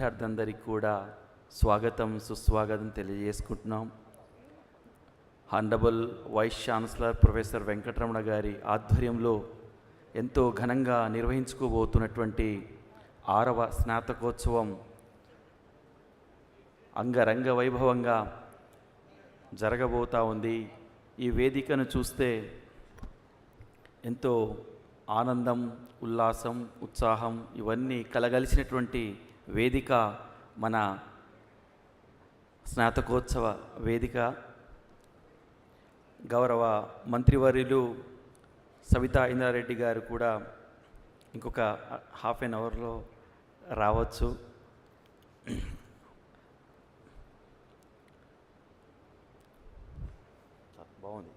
విద్యార్థులందరికీ కూడా స్వాగతం సుస్వాగతం తెలియజేసుకుంటున్నాం. Honourable vice chancellor professor Venkataramana గారి ఆధ్వర్యంలో ఎంతో ఘనంగా నిర్వహించుకోబోతున్నటువంటి 6వ స్నాతకోత్సవం అంగరంగ వైభవంగా జరగబోతూ ఉంది. ఈ వేదికను చూస్తే ఎంతో ఆనందం, ఉల్లాసం, ఉత్సాహం ఇవన్నీ కలగలిసినటువంటి వేదిక మన స్నాతకోత్సవ వేదిక. గౌరవ మంత్రివర్యులు సవితా ఇంద్రారెడ్డి గారు కూడా ఇంకొక హాఫ్ అన్ అవర్లో రావచ్చు. బాగుంది,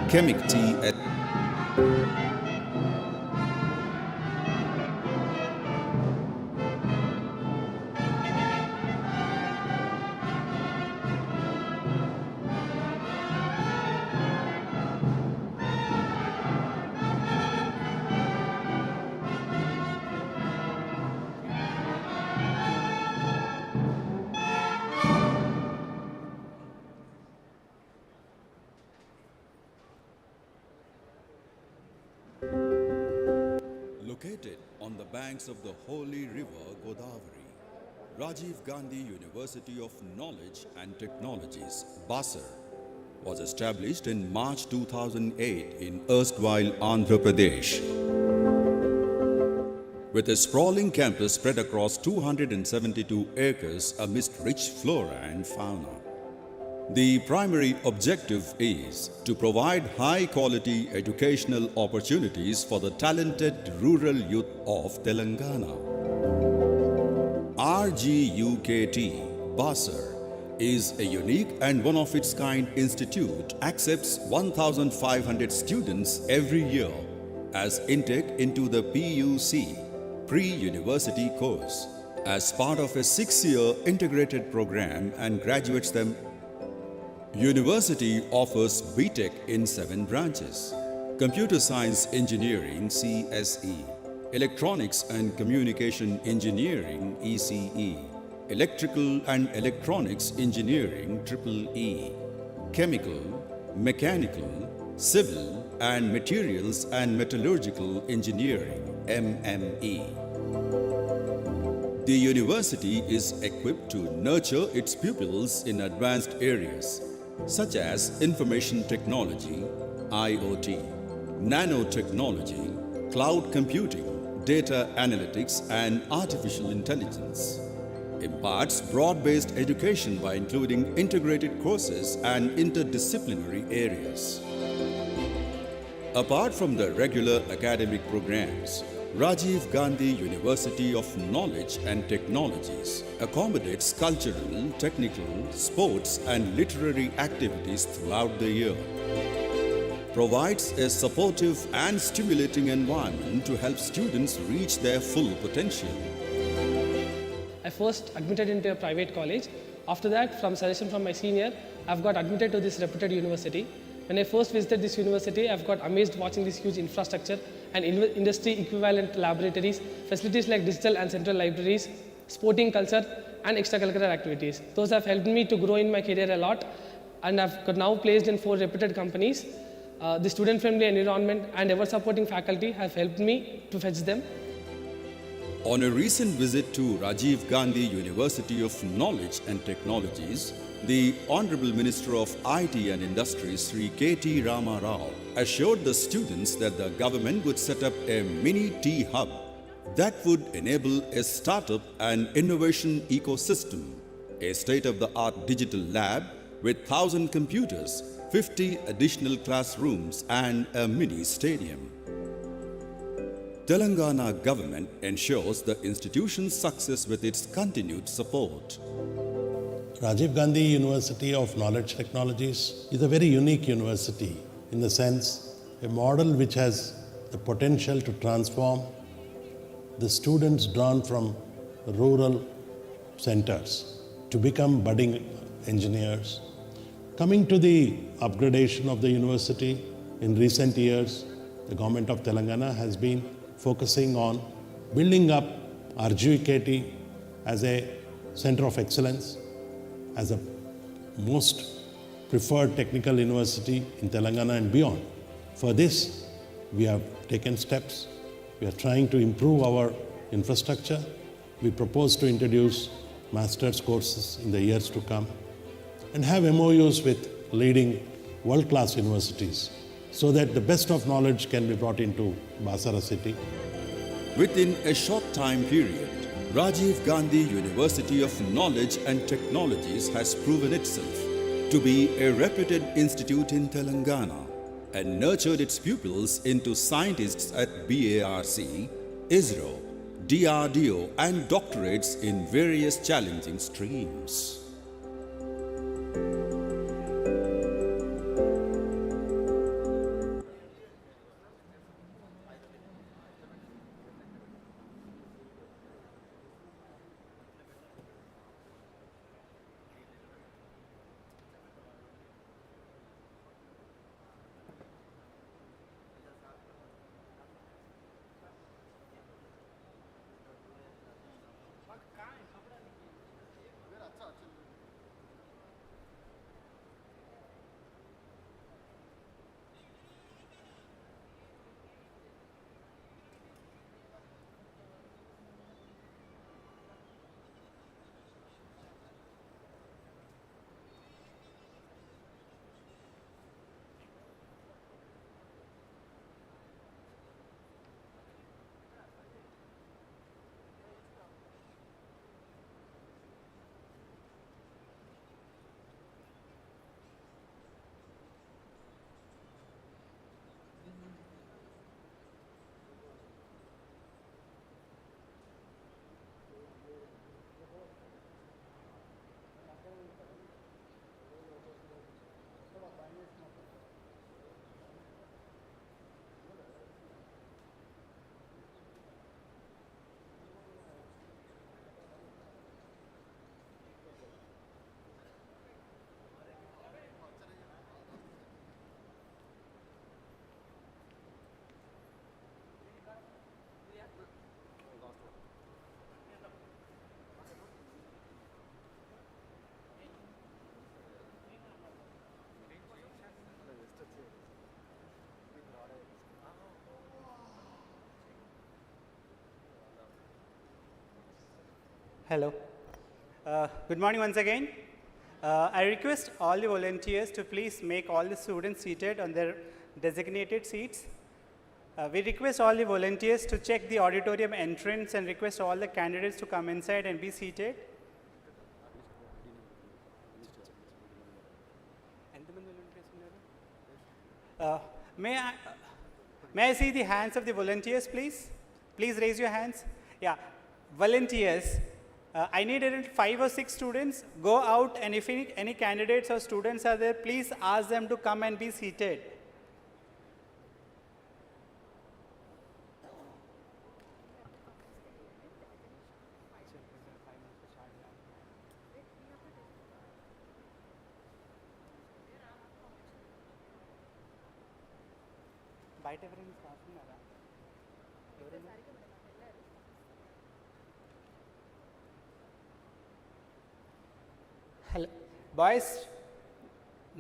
chemical tea. Located on the banks of the holy river Godavari, Rajiv Gandhi University of Knowledge and Technologies, Basar, was established in March 2008 in erstwhile Andhra Pradesh. With a sprawling campus spread across 272 acres amidst rich flora and fauna. The primary objective is to provide high-quality educational opportunities for the talented rural youth of Telangana. RGUKT, Basar, is a unique and one-of-its-kind institute, accepts 1,500 students every year as intake into the PUC, pre-university course, as part of a 6-year integrated program and graduates them. University offers BTech in 7 branches: Computer Science Engineering CSE, Electronics and Communication Engineering ECE, Electrical and Electronics Engineering EEE, Chemical, Mechanical, Civil and Materials and Metallurgical Engineering MME. The university is equipped to nurture its pupils in advanced areas such as information technology, IoT, nanotechnology, cloud computing, data analytics and artificial intelligence. Imparts broad-based education by including integrated courses and interdisciplinary areas. Apart from the regular academic programs, Rajiv Gandhi University of Knowledge and Technologies accommodates cultural, technical, sports and literary activities throughout the year. Provides a supportive and stimulating environment to help students reach their full potential. I first admitted into a private college. After that, from suggestion from my senior, I've got admitted to this reputed university. When I first visited this university, I've got amazed watching this huge infrastructure and industry equivalent laboratories, facilities like digital and central libraries, sporting culture and extracurricular activities. Those have helped me to grow in my career a lot, and I've got now placed in 4 reputed companies. The student-friendly environment and ever-supporting faculty have helped me to fetch them. On a recent visit to Rajiv Gandhi University of Knowledge and Technologies, the Honorable Minister of IT and Industries, Sri K.T. Rama Rao, assured the students that the government would set up a mini tea hub that would enable a startup and innovation ecosystem, a state-of-the-art digital lab with 1,000 computers, 50 additional classrooms and a mini stadium. Telangana government ensures the institution's success with its continued support. Rajiv Gandhi University of Knowledge Technologies is a very unique university in the sense a model which has the potential to transform the students drawn from rural centers to become budding engineers. Coming to the upgradation of the university, in recent years, the government of Telangana has been focusing on building up RGUKT as a center of excellence, as a most preferred technical university in Telangana and beyond. For this, we have taken steps. We are trying to improve our infrastructure. We propose to introduce master's courses in the years to come and have MOUs with leading world-class universities so that the best of knowledge can be brought into Basara city. Within a short time period, Rajiv Gandhi University of Knowledge and Technologies has proven itself to be a reputed institute in Telangana and nurtured its pupils into scientists at BARC, ISRO, DRDO and doctorates in various challenging streams. Hello. Good morning once again. I request all the volunteers to please make all the students seated on their designated seats. We request all the volunteers to check the auditorium entrance and request all the candidates to come inside and be seated. May I see the hands of the volunteers, please? Please raise your hands. Yeah, volunteers. I need around 5 or 6 students. Go out, and if any candidates or students are there, please ask them to come and be seated. బయట ఎవరైనా staff ఉన్నారా? Hello. Boys,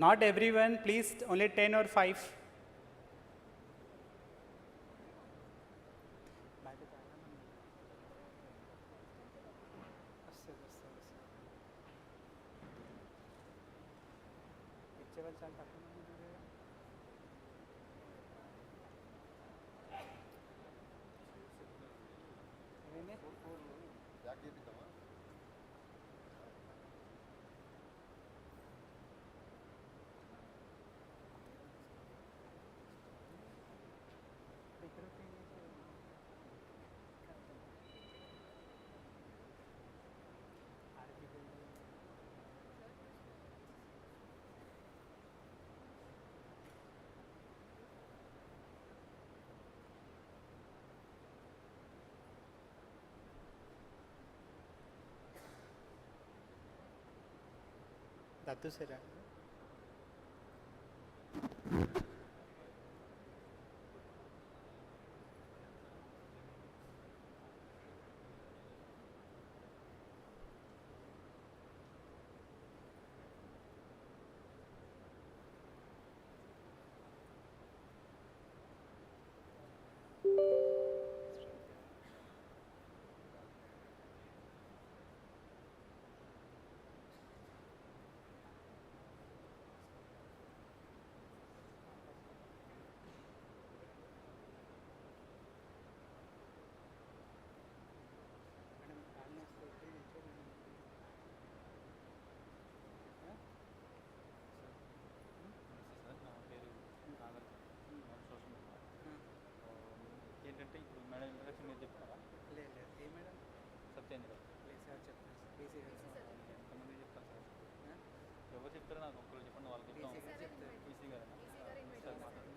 not everyone, please, only 10 or 5. Datu sir. ఏంటంటే ఇప్పుడు madam introduction మీరు చెప్తారా? లేదు ఏ madam? Satyendra. లేదు sir చెప్తాను. పీసీ గారు ఎంతమంది చెప్తారు సార్? ఎవరు చెప్తారో నాకు ఒక్కరు చెప్పండి, వాళ్ళకి చెప్తాం. పీసీ గారేనా? సార్ మాట్లాడండి.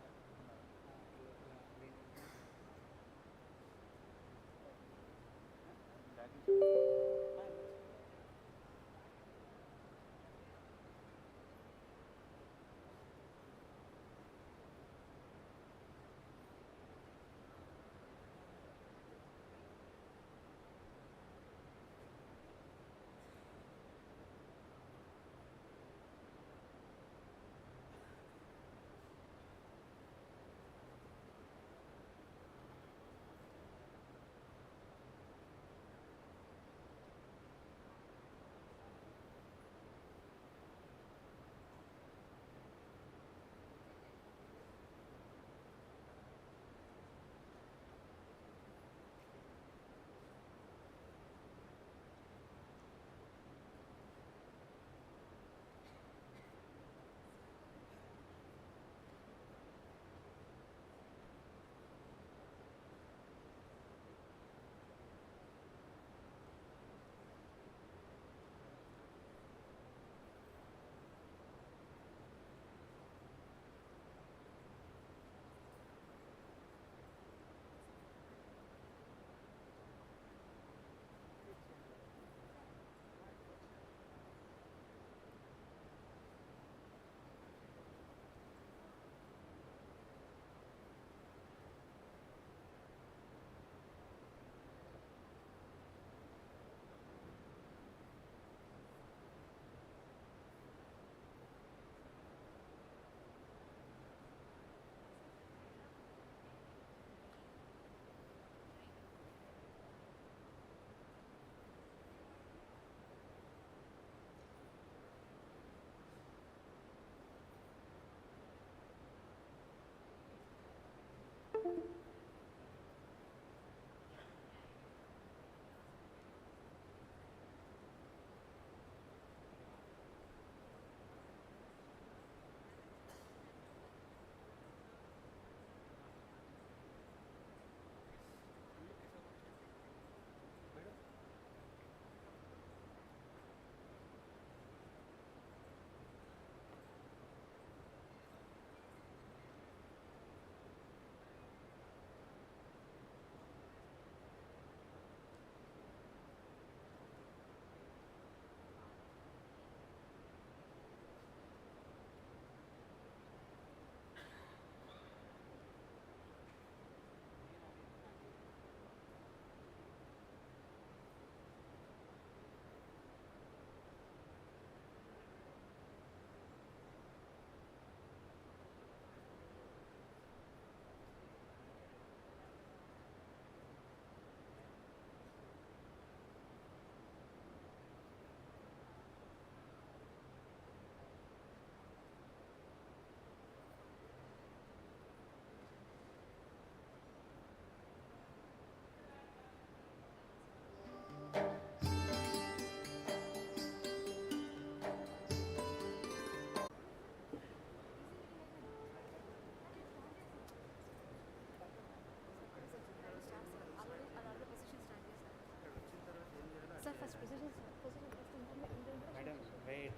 Madam, wait.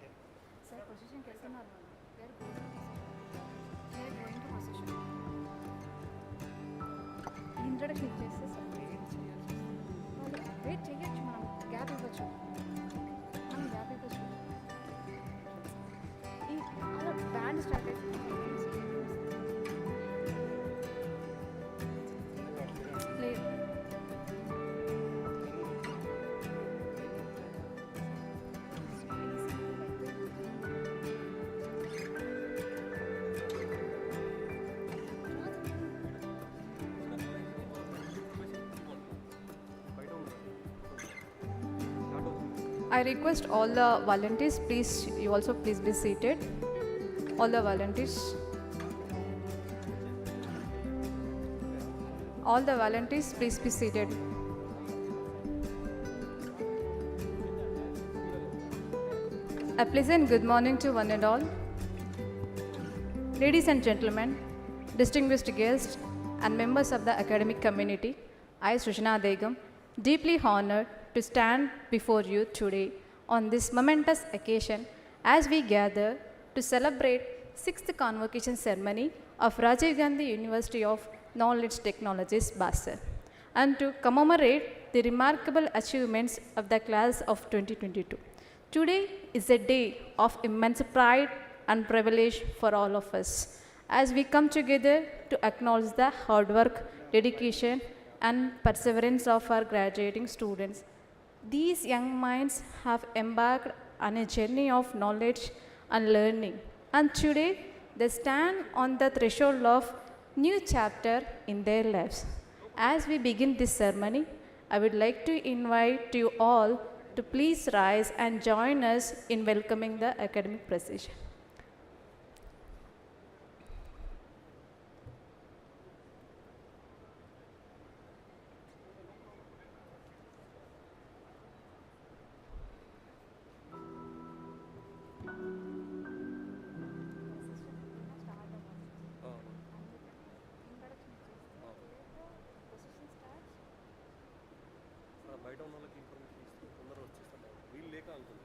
Sir, position వెళ్తున్నారు వాళ్ళు. They are going to position. Introduction ఇచ్చేస్తే సార్ వాళ్ళు వెయిట్ చేయొచ్చు, మనం గ్యాప్ ఇవ్వచ్చు, ఈ అలా బ్యాండ్ స్టార్ట్ అవుతుంది. లేదు I request all the volunteers, please, you also please be seated. All the volunteers. All the volunteers, please be seated. A pleasant good morning to one and all. Ladies and gentlemen, distinguished guests and members of the academic community, I, Srishna Begum, deeply honored to stand before you today on this momentous occasion as we gather to celebrate 6th Convocation ceremony of Rajiv Gandhi University of Knowledge Technologies, Basel, and to commemorate the remarkable achievements of the class of 2022. Today is a day of immense pride and privilege for all of us as we come together to acknowledge the hard work, dedication, and perseverance of our graduating students. These young minds have embarked on a journey of knowledge and learning, and today they stand on the threshold of new chapter in their lives. As we begin this ceremony, I would like to invite you all to please rise and join us in welcoming the academic procession. బయట ఉన్న వాళ్ళకి information ఇస్తే తొందరగా వచ్చేస్తాను, వీళ్ళు లేక అనుకుంటాను.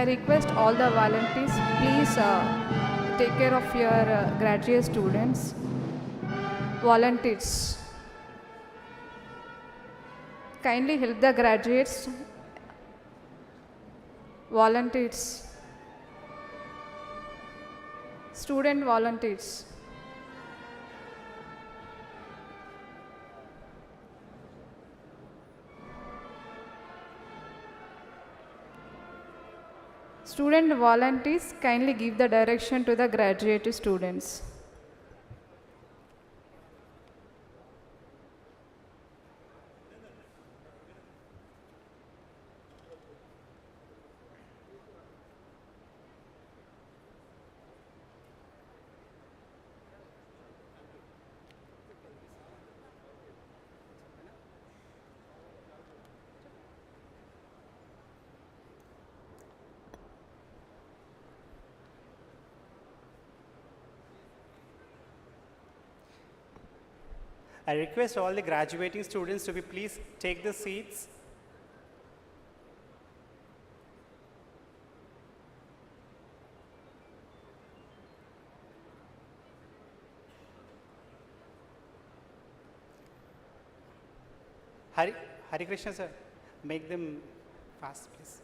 I request all the volunteers, please take care of your graduate students. Volunteers, kindly help the graduates. Volunteers, student volunteers. Student volunteers, kindly give the direction to the graduate students. I request all the graduating students to be please take the seats. Hari Krishna sir, make them fast please.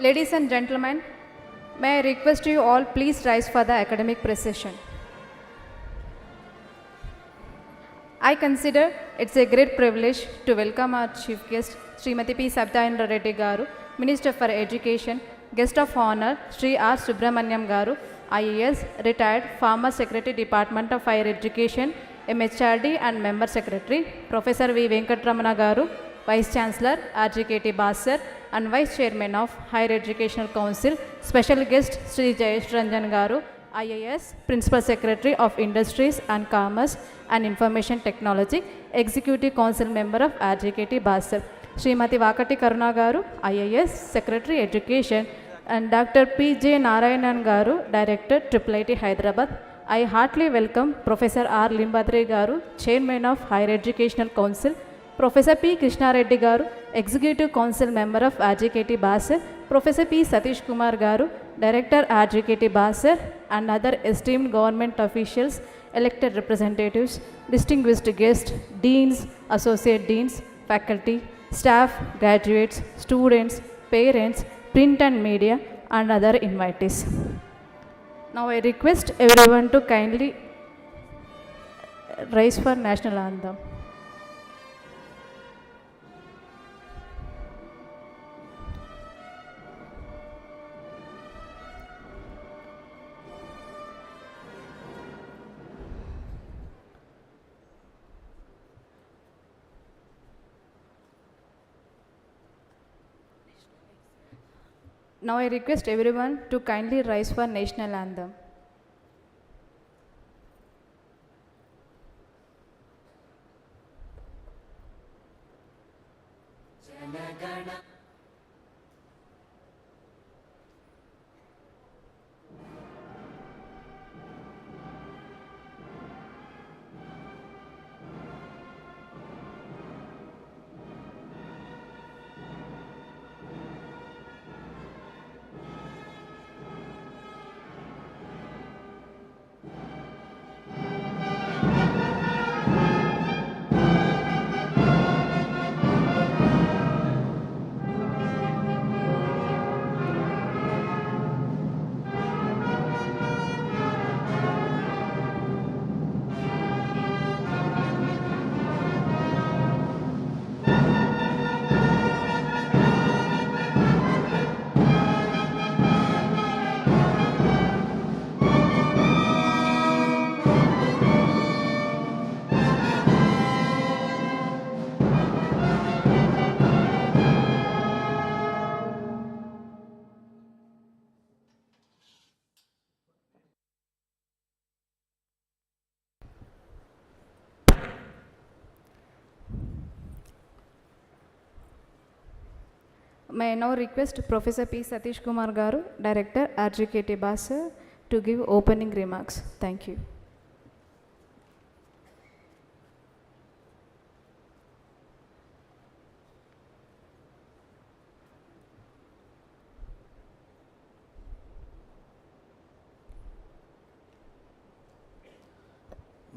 Ladies and gentlemen, may I request you all please rise for the academic procession. I consider it's a great privilege to welcome our chief guest, Srimati P. Sabta Reddy Garu, Minister for Education, guest of honor, Sri R. Subramanyam Garu, IAS, retired, former Secretary, Department of Higher Education, MHRD and Member Secretary, Professor V. Venkatramana Garu, Vice Chancellor, RGKT Basar, and Vice Chairman of Higher Educational Council, special guest Sri Jayesh Ranjan Garu, IAS, Principal Secretary of Industries and Commerce and Information Technology, Executive Council Member of RGKT Basar, Srimati Vakati Karuna Garu, IAS, Secretary Education, and Dr. P. J. Narayanan Garu, Director, IIIT Hyderabad. I heartily welcome Professor R. Limbadre Garu, Chairman of Higher Educational Council, Professor P. Krishna Reddy Garu, Executive Council Member of RGKT Basar, Professor P. Satish Kumar Garu, Director RGKT Basar, and other esteemed government officials, elected representatives, distinguished guests, deans, associate deans, faculty, staff, graduates, students, parents, print and media, and other invitees. Now I request everyone to kindly rise for national anthem. Now I request everyone to kindly rise for national anthem. May I now request Professor P. Satish Kumar Garu, Director, RGKT Basar, to give opening remarks. Thank you.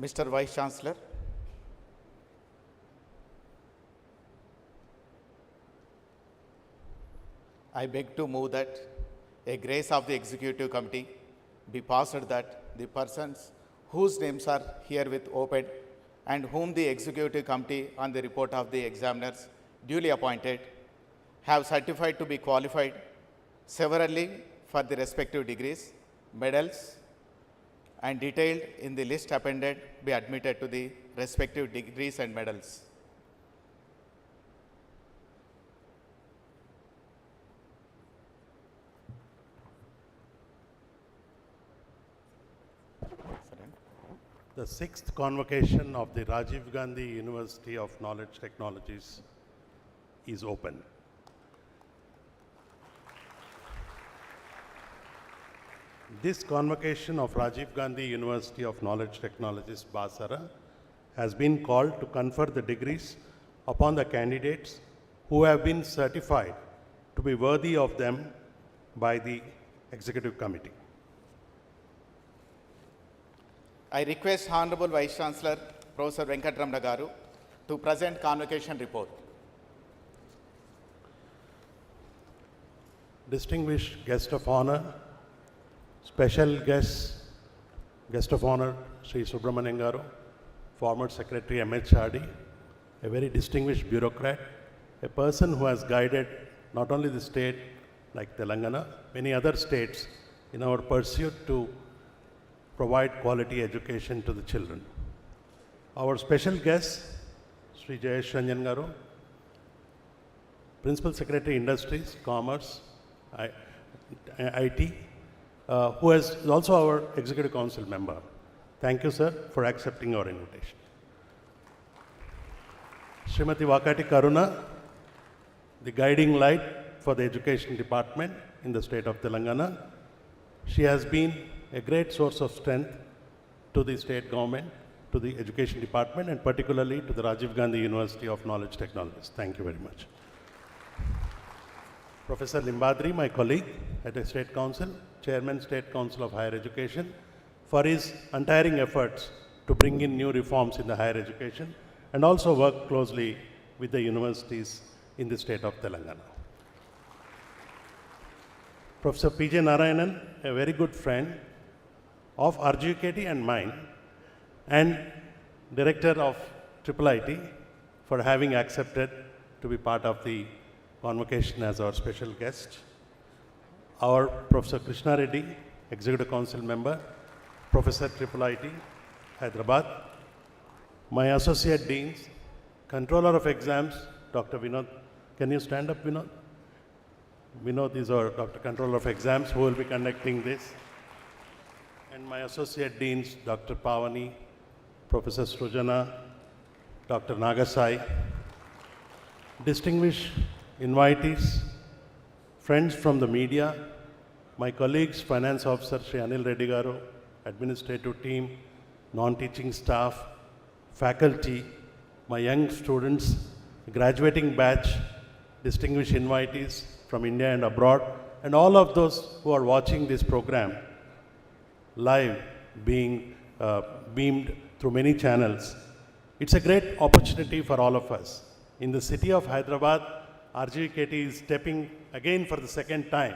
Mr. Vice Chancellor, I beg to move that a grace of the Executive Committee be passed that the persons whose names are herewith opened and whom the Executive Committee on the report of the examiners duly appointed have certified to be qualified severally for the respective degrees, medals, and detailed in the list appended be admitted to the respective degrees and medals. The sixth convocation of the Rajiv Gandhi University of Knowledge Technologies is open. This convocation of Rajiv Gandhi University of Knowledge Technologies, Basara, has been called to confer the degrees upon the candidates who have been certified to be worthy of them by the Executive Committee. I request Honorable Vice Chancellor Professor Venkatramana Garu to present convocation report. Distinguished guest of honor, special guest of honor, Sri Subramanian Garu, former Secretary MHRD, a very distinguished bureaucrat, a person who has guided not only the state like Telangana, many other states in our pursuit to provide quality education to the children. Our special guest, Sri Jayesh Ranjan Garu, Principal Secretary Industries, Commerce, IT, who is also our Executive Council member. Thank you, sir, for accepting our invitation. Srimati Vakati Karuna, the guiding light for the Education Department in the state of Telangana. She has been a great source of strength to the state government, to the Education Department, and particularly to the Rajiv Gandhi University of Knowledge Technologies. Thank you very much. Professor Limbadri, my colleague at the State Council, Chairman, State Council of Higher Education, for his untiring efforts to bring in new reforms in the higher education and also work closely with the universities in the state of Telangana. Professor P.J. Narayanan, a very good friend of RGUKT and mine, and Director of IIIT, for having accepted to be part of the convocation as our special guest. Our Professor Krishna Reddy, Executive Council member, Professor IIIT, Hyderabad. My Associate Deans, Controller of Exams, Dr. Vinod. Can you stand up, Vinod? Vinod is our Dr. Controller of Exams who will be conducting this. And my Associate Deans, Dr. Pavani, Professor Srujana, Dr. Nagasai, distinguished invitees, friends from the media, my colleagues, Finance Officer Sri Anil Reddy Garu, administrative team, non-teaching staff, faculty, my young students, graduating batch, distinguished invitees from India and abroad, and all of those who are watching this program live, being beamed through many channels. It's a great opportunity for all of us. In the city of Hyderabad, RGUKT is stepping again for the second time.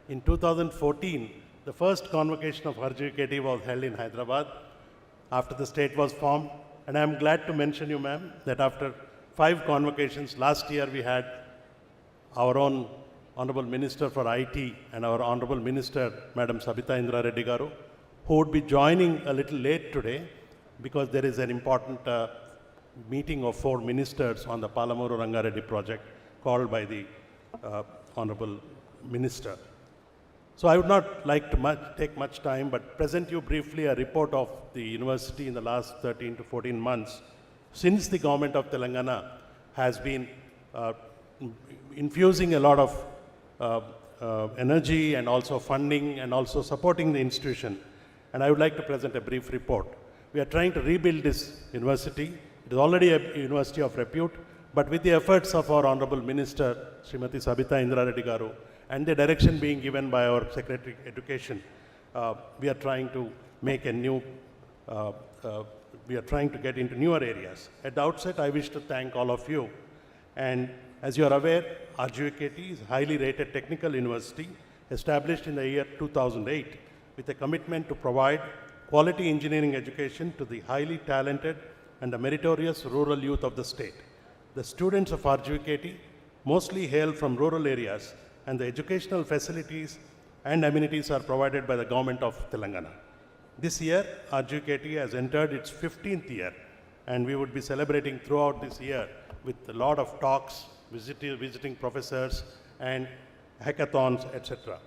In 2014, the first convocation of RGUKT was held in Hyderabad after the state was formed. And I'm glad to mention you, ma'am, that after 5 convocations, last year we had our own Honorable Minister for IT and our Honorable Minister, Madam Sabita Indra Reddy Garu, who would be joining a little late today because there is an important meeting of 4 ministers on the Palamuru Rangareddy project called by the Honorable Minister. So I would not like to take much time, but present you briefly a report of the university in the last 13 to 14 months since the government of Telangana has been infusing a lot of energy and also funding and also supporting the institution. And I would like to present a brief report. We are trying to rebuild this university. It is already a university of repute, but with the efforts of our Honorable Minister, Srimati Sabita Indra Reddy Garu, and the direction being given by our Secretary Education, we are trying to make a new, we are trying to get into newer areas. At the outset, I wish to thank all of you. And as you are aware, RGUKT is a highly rated technical university established in the year 2008 with a commitment to provide quality engineering education to the highly talented and the meritorious rural youth of the state. The students of RGUKT mostly hail from rural areas, and the educational facilities and amenities are provided by the government of Telangana. This year, RGUKT has entered its 15th year, and we would be celebrating throughout this year with a lot of talks, visiting professors, and hackathons, etc.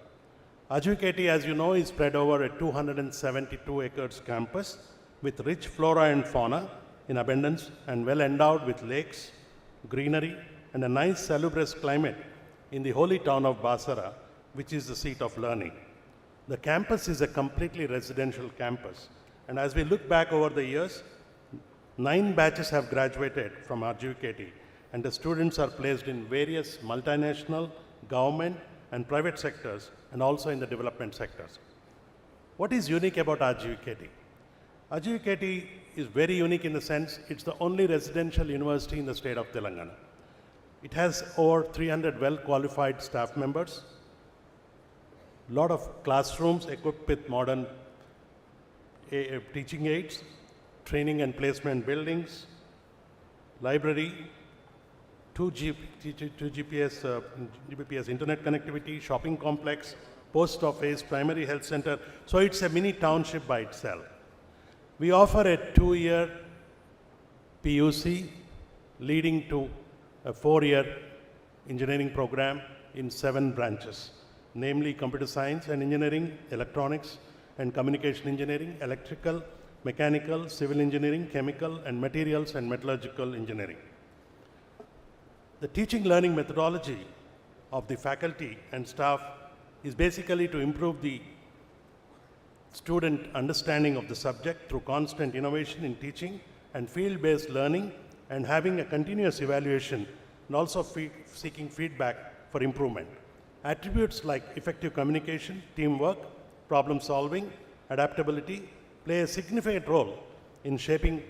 RGUKT, as you know, is spread over a 272 acres campus with rich flora and fauna in abundance and well endowed with lakes, greenery, and a nice salubrious climate in the holy town of Basara, which is the seat of learning. The campus is a completely residential campus, and as we look back over the years, 9 batches have graduated from RGUKT, and the students are placed in various multinational, government, and private sectors, and also in the development sectors. What is unique about RGUKT? RGUKT is very unique in the sense it's the only residential university in the state of Telangana. It has over 300 well-qualified staff members, a lot of classrooms equipped with modern teaching aids, training and placement buildings, library, 2 Gbps internet connectivity, shopping complex, post office, primary health center. So it's a mini township by itself. We offer a 2-year PUC leading to a 4-year engineering program in 7 branches, namely computer science and engineering, electronics and communication engineering, electrical, mechanical, civil engineering, chemical and materials and metallurgical engineering. The teaching learning methodology of the faculty and staff is basically to improve the student understanding of the subject through constant innovation in teaching and field-based learning and having a continuous evaluation and also seeking feedback for improvement. Attributes like effective communication, teamwork, problem solving, adaptability play a significant role in shaping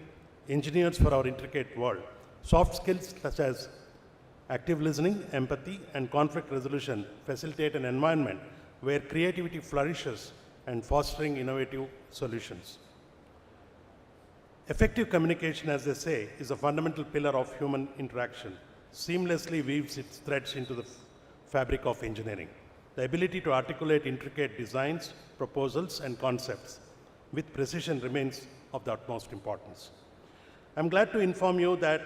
engineers for our intricate world. Soft skills such as active listening, empathy, and conflict resolution facilitate an environment where creativity flourishes and fostering innovative solutions. Effective communication, as they say, is a fundamental pillar of human interaction, seamlessly weaves its threads into the fabric of engineering. The ability to articulate intricate designs, proposals, and concepts with precision remains of the utmost importance. I'm glad to inform you that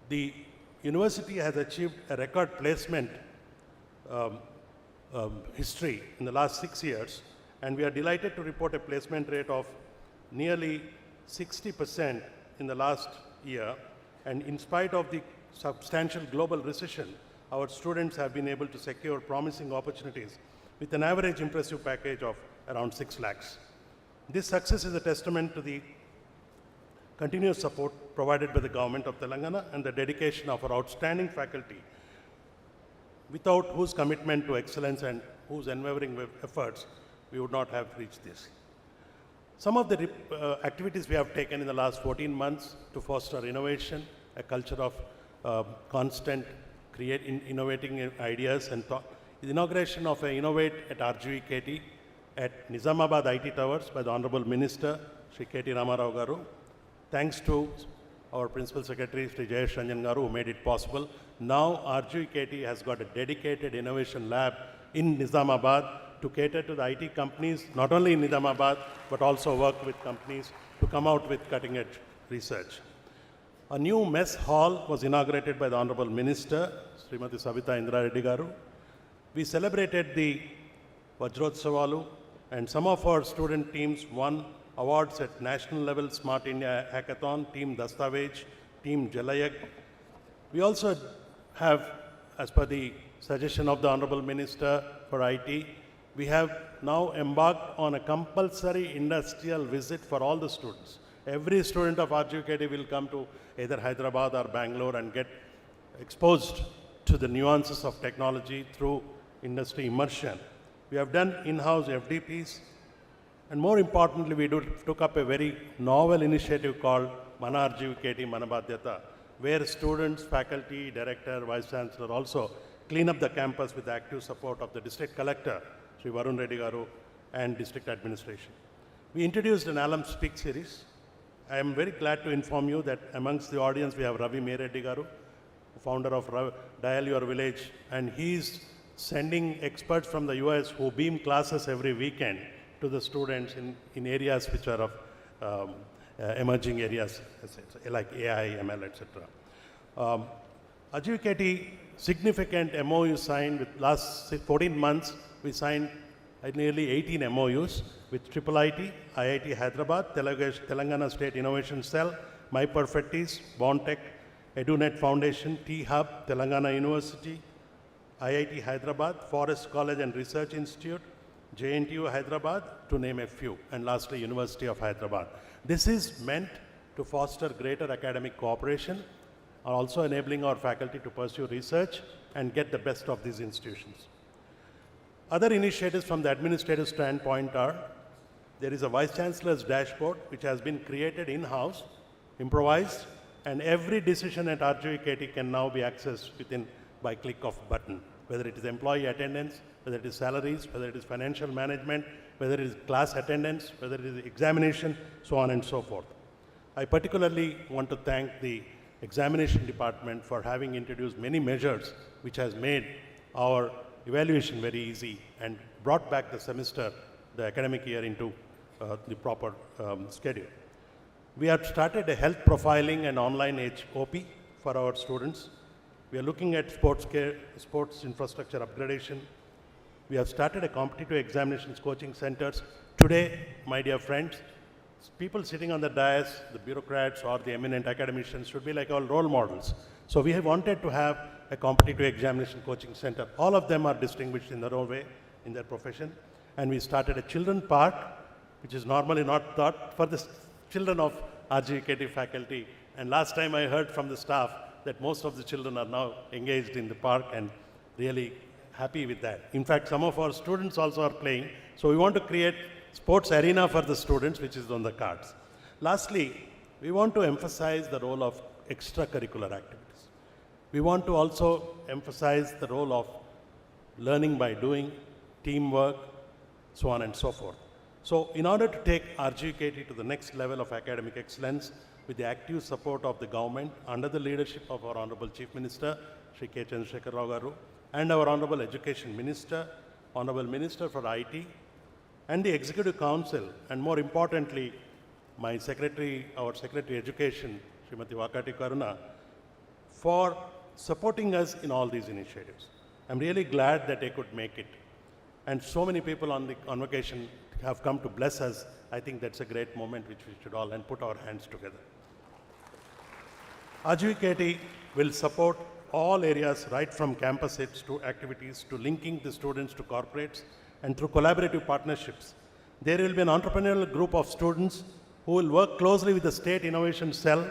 the university has achieved a record placement history in the last 6 years, and we are delighted to report a placement rate of nearly 60% in the last year. And in spite of the substantial global recession, our students have been able to secure promising opportunities with an average impressive package of around 6 lakhs. This success is a testament to the continuous support provided by the government of Telangana and the dedication of our outstanding faculty, without whose commitment to excellence and whose unwavering efforts we would not have reached this. Some of the activities we have taken in the last 14 months to foster innovation, a culture of constant innovating ideas and thought. The inauguration of an Innovate at RGVKT at Nizamabad IT Towers by the Honorable Minister, Shri K.T. Ramarao Garu. Thanks to our Principal Secretary, Shri Jayesh Ranjan Garu, who made it possible. Now, RGVKT has got a dedicated innovation lab in Nizamabad to cater to the IT companies, not only in Nizamabad, but also work with companies to come out with cutting-edge research. A new mess hall was inaugurated by the Honorable Minister, Srimati Savitha Indra Reddy Garu. We celebrated the Vajrotsavalu, and some of our student teams won awards at national level, Smart India Hackathon, Team Dastavej, Team Jalayag. We also have, as per the suggestion of the Honorable Minister for IT, we have now embarked on a compulsory industrial visit for all the students. Every student of RGVKT will come to either Hyderabad or Bangalore and get exposed to the nuances of technology through industry immersion. We have done in-house FDPs, and more importantly, we took up a very novel initiative called Mana RGVKT Mana Badhyata, where students, faculty, director, vice chancellor also clean up the campus with the active support of the district collector, Sri Varun Reddy Garu, and district administration. We introduced an alum speak series. I am very glad to inform you that amongst the audience we have Ravi Mereddy Garu, founder of Dial Your Village, and he's sending experts from the US who beam classes every weekend to the students in areas which are of emerging areas like AI, ML, etc. RGVKT significant MOU signed with last 14 months. We signed nearly 18 MOUs with IIIT, IIT Hyderabad, Telangana State Innovation Cell, MyPerfectis, Bondtech, EduNet Foundation, T-Hub, Telangana University, IIT Hyderabad, Forest College and Research Institute, JNTU Hyderabad, to name a few, and lastly, University of Hyderabad. This is meant to foster greater academic cooperation, also enabling our faculty to pursue research and get the best of these institutions. Other initiatives from the administrative standpoint are, there is a Vice Chancellor's dashboard which has been created in-house, improvised, and every decision at RGVKT can now be accessed by click of button, whether it is employee attendance, whether it is salaries, whether it is financial management, whether it is class attendance, whether it is examination, so on and so forth. I particularly want to thank the examination department for having introduced many measures which has made our evaluation very easy and brought back the semester, the academic year into the proper schedule. We have started a health profiling and online HOP for our students. We are looking at sports care, sports infrastructure upgradation. We have started a competitive examinations coaching centers. Today, my dear friends, people sitting on the dais, the bureaucrats or the eminent academicians should be like our role models. So we have wanted to have a competitive examination coaching center. All of them are distinguished in their own way in their profession. And we started a children park, which is normally not thought for the children of RGKT faculty. And last time I heard from the staff that most of the children are now engaged in the park and really happy with that. In fact, some of our students also are playing. So we want to create sports arena for the students, which is on the cards. Lastly, we want to emphasize the role of extracurricular activities. We want to also emphasize the role of learning by doing, teamwork, so on and so forth. So in order to take RGKT to the next level of academic excellence, with the active support of the government under the leadership of our Honorable Chief Minister, Shri K. Chandrasekhar Rao Garu, and our Honorable Education Minister, Honorable Minister for IT, and the Executive Council, and more importantly, my Secretary, our Secretary Education, Srimati Vakati Karuna, for supporting us in all these initiatives. I'm really glad that they could make it. And so many people on the convocation have come to bless us. I think that's a great moment which we should all and put our hands together. RGKT will support all areas right from campus hits to activities to linking the students to corporates and through collaborative partnerships. There will be an entrepreneurial group of students who will work closely with the State Innovation Cell,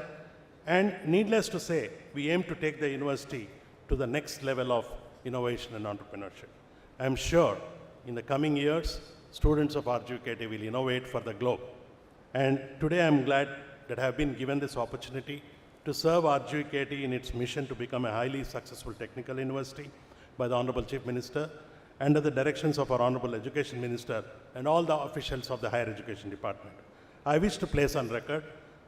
and needless to say, we aim to take the university to the next level of innovation and entrepreneurship. I am sure in the coming years, students of RGKT will innovate for the globe. And today I am glad that I have been given this opportunity to serve RGKT in its mission to become a highly successful technical university by the Honorable Chief Minister, under the directions of our Honorable Education Minister and all the officials of the Higher Education Department. I wish to place on record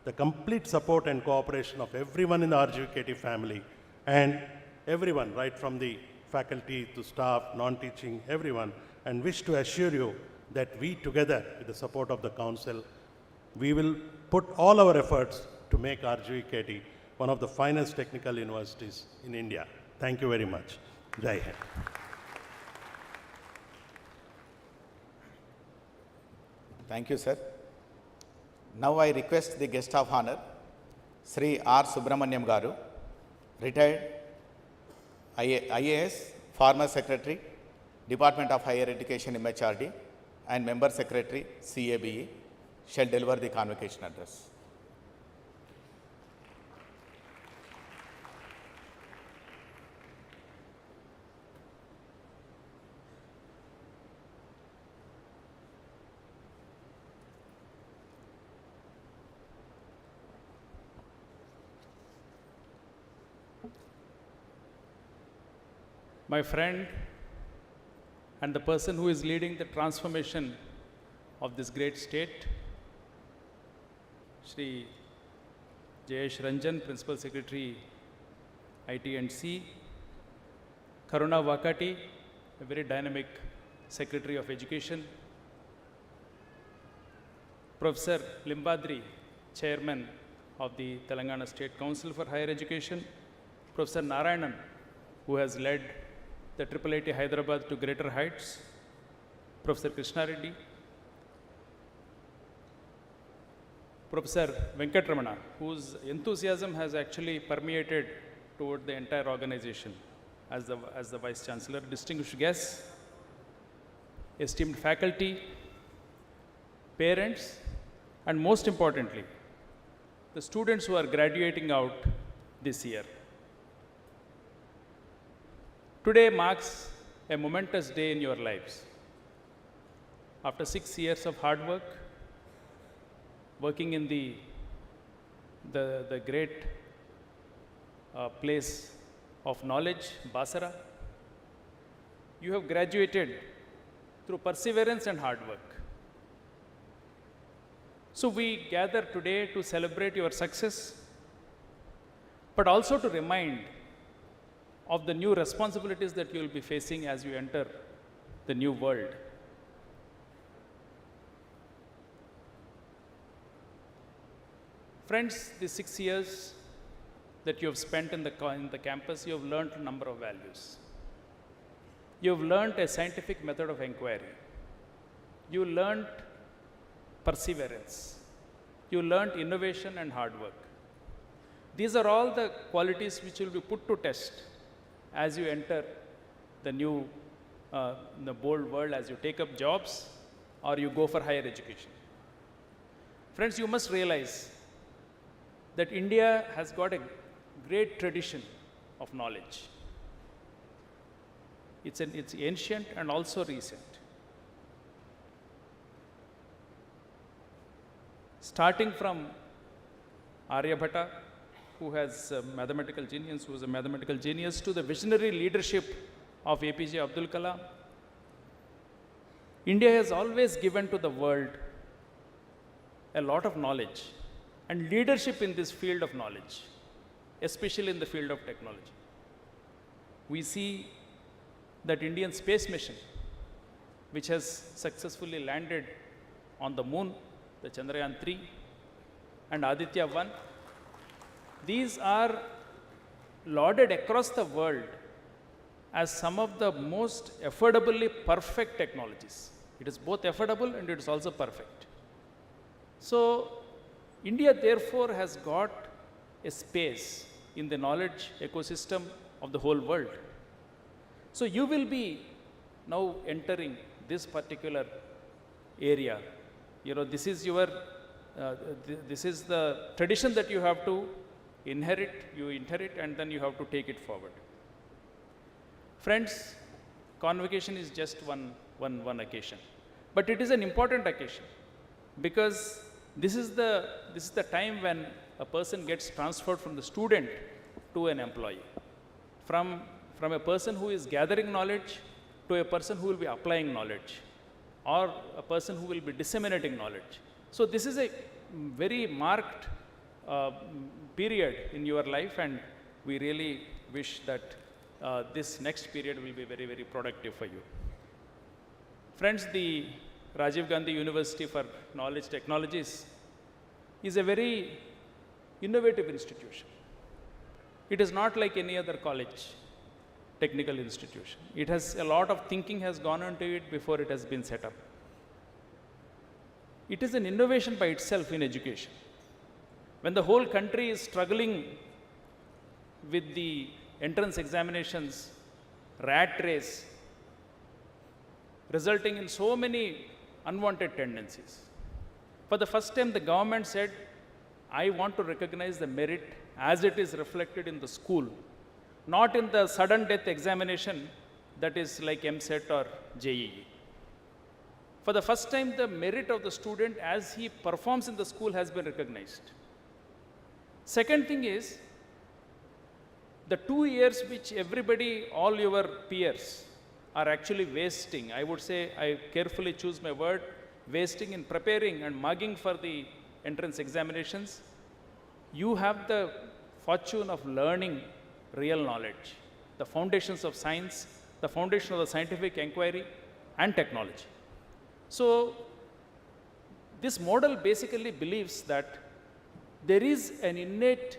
the complete support and cooperation of everyone in the RGKT family and everyone, right from the faculty to staff, non-teaching, everyone, and wish to assure you that we together, with the support of the Council, we will put all our efforts to make RGKT one of the finest technical universities in India. Thank you very much. Jai Hind. Thank you, sir. Now I request the guest of honor, Sri R. Subramaniam Garu, retired IAS, former Secretary, Department of Higher Education MHRD, and Member Secretary, CABE, shall deliver the convocation address. My friend and the person who is leading the transformation of this great state, Shri Jayesh Ranjan, Principal Secretary, IT and C, Karuna Vakati, a very dynamic Secretary of Education, Professor Limbadri, Chairman of the Telangana State Council for Higher Education, Professor Narayanan, who has led the IIIT Hyderabad to greater heights, Professor Krishna Reddy, Professor Venkatramana, whose enthusiasm has actually permeated toward the entire organization as the Vice Chancellor, distinguished guests, esteemed faculty, parents, and most importantly, the students who are graduating out this year. Today marks a momentous day in your lives. After 6 years of hard work, working in the great place of knowledge, Basara, you have graduated through perseverance and hard work. So we gather today to celebrate your success, but also to remind of the new responsibilities that you will be facing as you enter the new world. Friends, the 6 years that you have spent in the campus, you have learned a number of values. You have learned a scientific method of inquiry. You learned perseverance. You learned innovation and hard work. These are all the qualities which will be put to test as you enter the new, the bold world, as you take up jobs or you go for higher education. Friends, you must realize that India has got a great tradition of knowledge. It's ancient and also recent. Starting from Aryabhatta, who has a mathematical genius, who is a mathematical genius, to the visionary leadership of APJ Abdul Kalam, India has always given to the world a lot of knowledge and leadership in this field of knowledge, especially in the field of technology. We see that Indian space mission, which has successfully landed on the moon, the Chandrayaan-3 and Aditya-1, these are lauded across the world as some of the most affordably perfect technologies. It is both affordable and it is also perfect. So, India therefore has got a space in the knowledge ecosystem of the whole world. So, you will be now entering this particular area. You know, this is your, this is the tradition that you have to inherit, and then you have to take it forward. Friends, Convocation is just one occasion, but it is an important occasion because this is the time when a person gets transferred from the student to an employee, from a person who is gathering knowledge to a person who will be applying knowledge, or a person who will be disseminating knowledge. So this is a very marked period in your life, and we really wish that this next period will be very, very productive for you. Friends, the Rajiv Gandhi University for Knowledge Technologies is a very innovative institution. It is not like any other college, technical institution. It has a lot of thinking has gone into it before it has been set up. It is an innovation by itself in education. When the whole country is struggling with the entrance examinations, rat race, resulting in so many unwanted tendencies. For the first time, the government said, I want to recognize the merit as it is reflected in the school, not in the sudden death examination that is like MSET or JEE. For the first time, the merit of the student as he performs in the school has been recognized. Second thing is, the 2 years which everybody, all your peers, are actually wasting, I would say, I carefully choose my word, wasting in preparing and mugging for the entrance examinations, you have the fortune of learning real knowledge, the foundations of science, the foundation of the scientific inquiry and technology. So, this model basically believes that there is an innate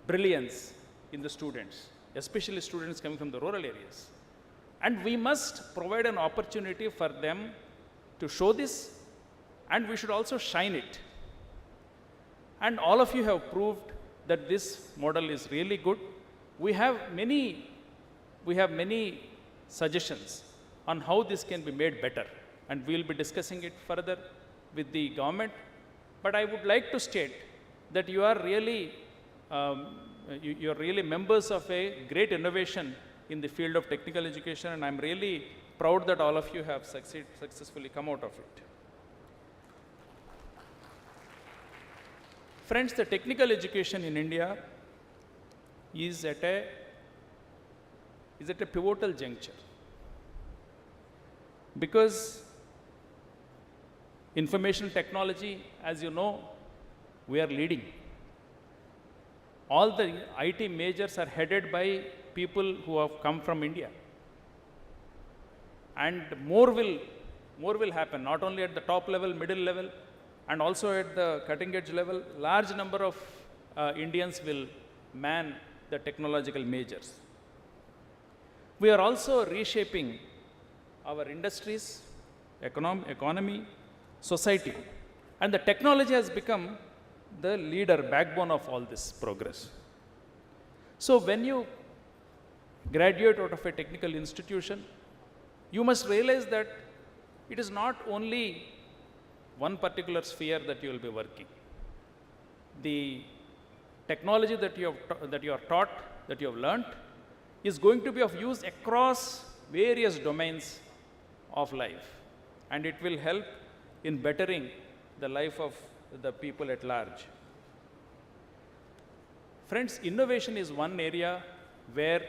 brilliance in the students, especially students coming from the rural areas. And we must provide an opportunity for them to show this, and we should also shine it. And all of you have proved that this model is really good. We have many suggestions on how this can be made better, and we will be discussing it further with the government. But I would like to state that you are really, you are really members of a great innovation in the field of technical education, and I'm really proud that all of you have successfully come out of it. Friends, the technical education in India is at a pivotal juncture, because Information technology, as you know, we are leading. All the IT majors are headed by people who have come from India. And more will happen, not only at the top level, middle level, and also at the cutting edge level. Large number of Indians will man the technological majors. We are also reshaping our industries, economy, society, and the technology has become the leader, backbone of all this progress. So when you graduate out of a technical institution, you must realize that it is not only one particular sphere that you will be working. The technology that you are taught, that you have learnt, is going to be of use across various domains of life, and it will help in bettering the life of the people at large. Friends, innovation is one area where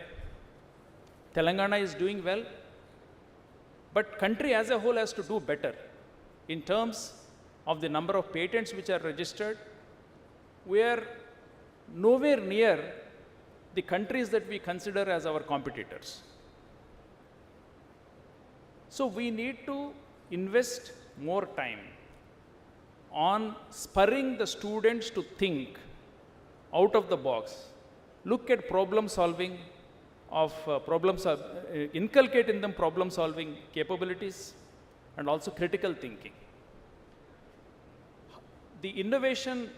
Telangana is doing well, but country as a whole has to do better. In terms of the number of patents which are registered, we are nowhere near the countries that we consider as our competitors. So we need to invest more time on spurring the students to think out of the box, look at problem solving inculcate in them problem solving capabilities and also critical thinking. The innovation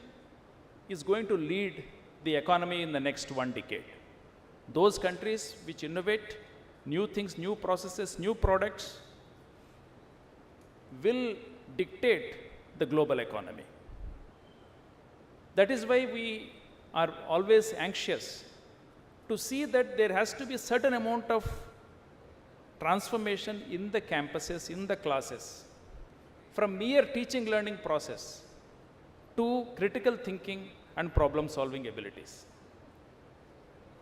is going to lead the economy in the next 1 decade. Those countries which innovate new things, new processes, new products will dictate the global economy. That is why we are always anxious to see that there has to be a certain amount of transformation in the campuses, in the classes, from mere teaching learning process to critical thinking and problem solving abilities.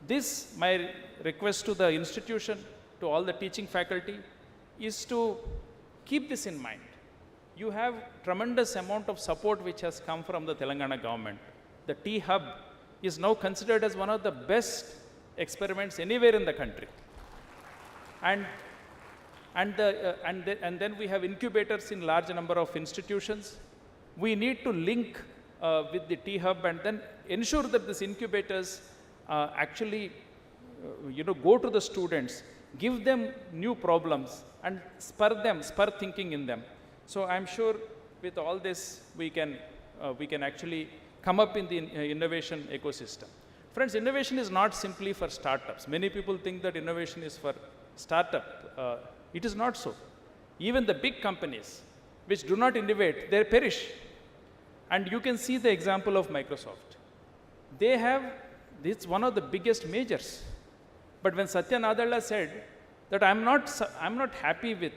This, my request to the institution, to all the teaching faculty, is to keep this in mind. You have tremendous amount of support which has come from the Telangana government. The T-Hub is now considered as one of the best experiments anywhere in the country. And then we have incubators in large number of institutions. We need to link with the T-Hub and then ensure that these incubators actually go to the students, give them new problems and spur thinking in them. So I'm sure with all this we can actually come up in the innovation ecosystem. Friends, innovation is not simply for startups. Many people think that innovation is for startup. It is not so. Even the big companies which do not innovate, they perish. And you can see the example of Microsoft. They have, it's one of the biggest majors. But when Satya Nadella said that I'm not happy with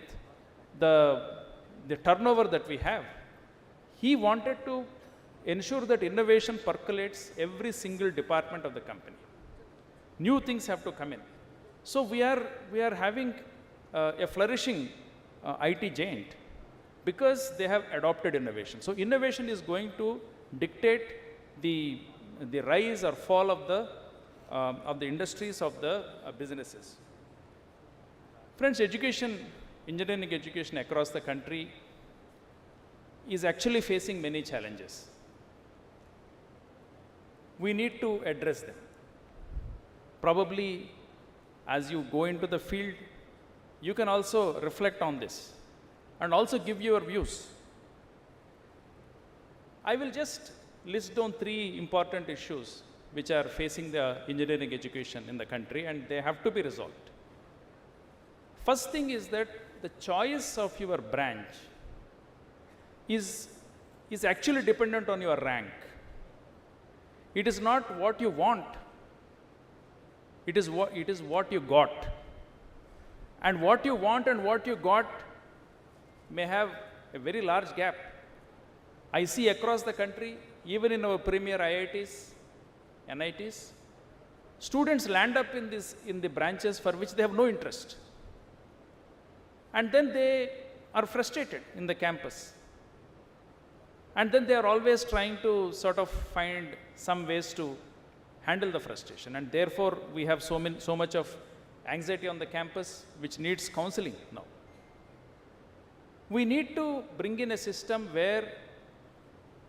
the turnover that we have, he wanted to ensure that innovation percolates every single department of the company. New things have to come in. So we are having a flourishing IT giant because they have adopted innovation. So innovation is going to dictate the rise or fall of the industries, of the businesses. Friends, engineering education across the country is actually facing many challenges. We need to address them. Probably as you go into the field, you can also reflect on this and also give your views. I will just list down 3 important issues which are facing the engineering education in the country, and they have to be resolved. First thing is that the choice of your branch is actually dependent on your rank. It is not what you want. It is what you got. And what you want and what you got may have a very large gap. I see across the country, even in our premier IITs, NITs, students land up in the branches for which they have no interest. And then they are frustrated in the campus. And then they are always trying to sort of find some ways to handle the frustration. And therefore, we have so much of anxiety on the campus, which needs counseling now. We need to bring in a system where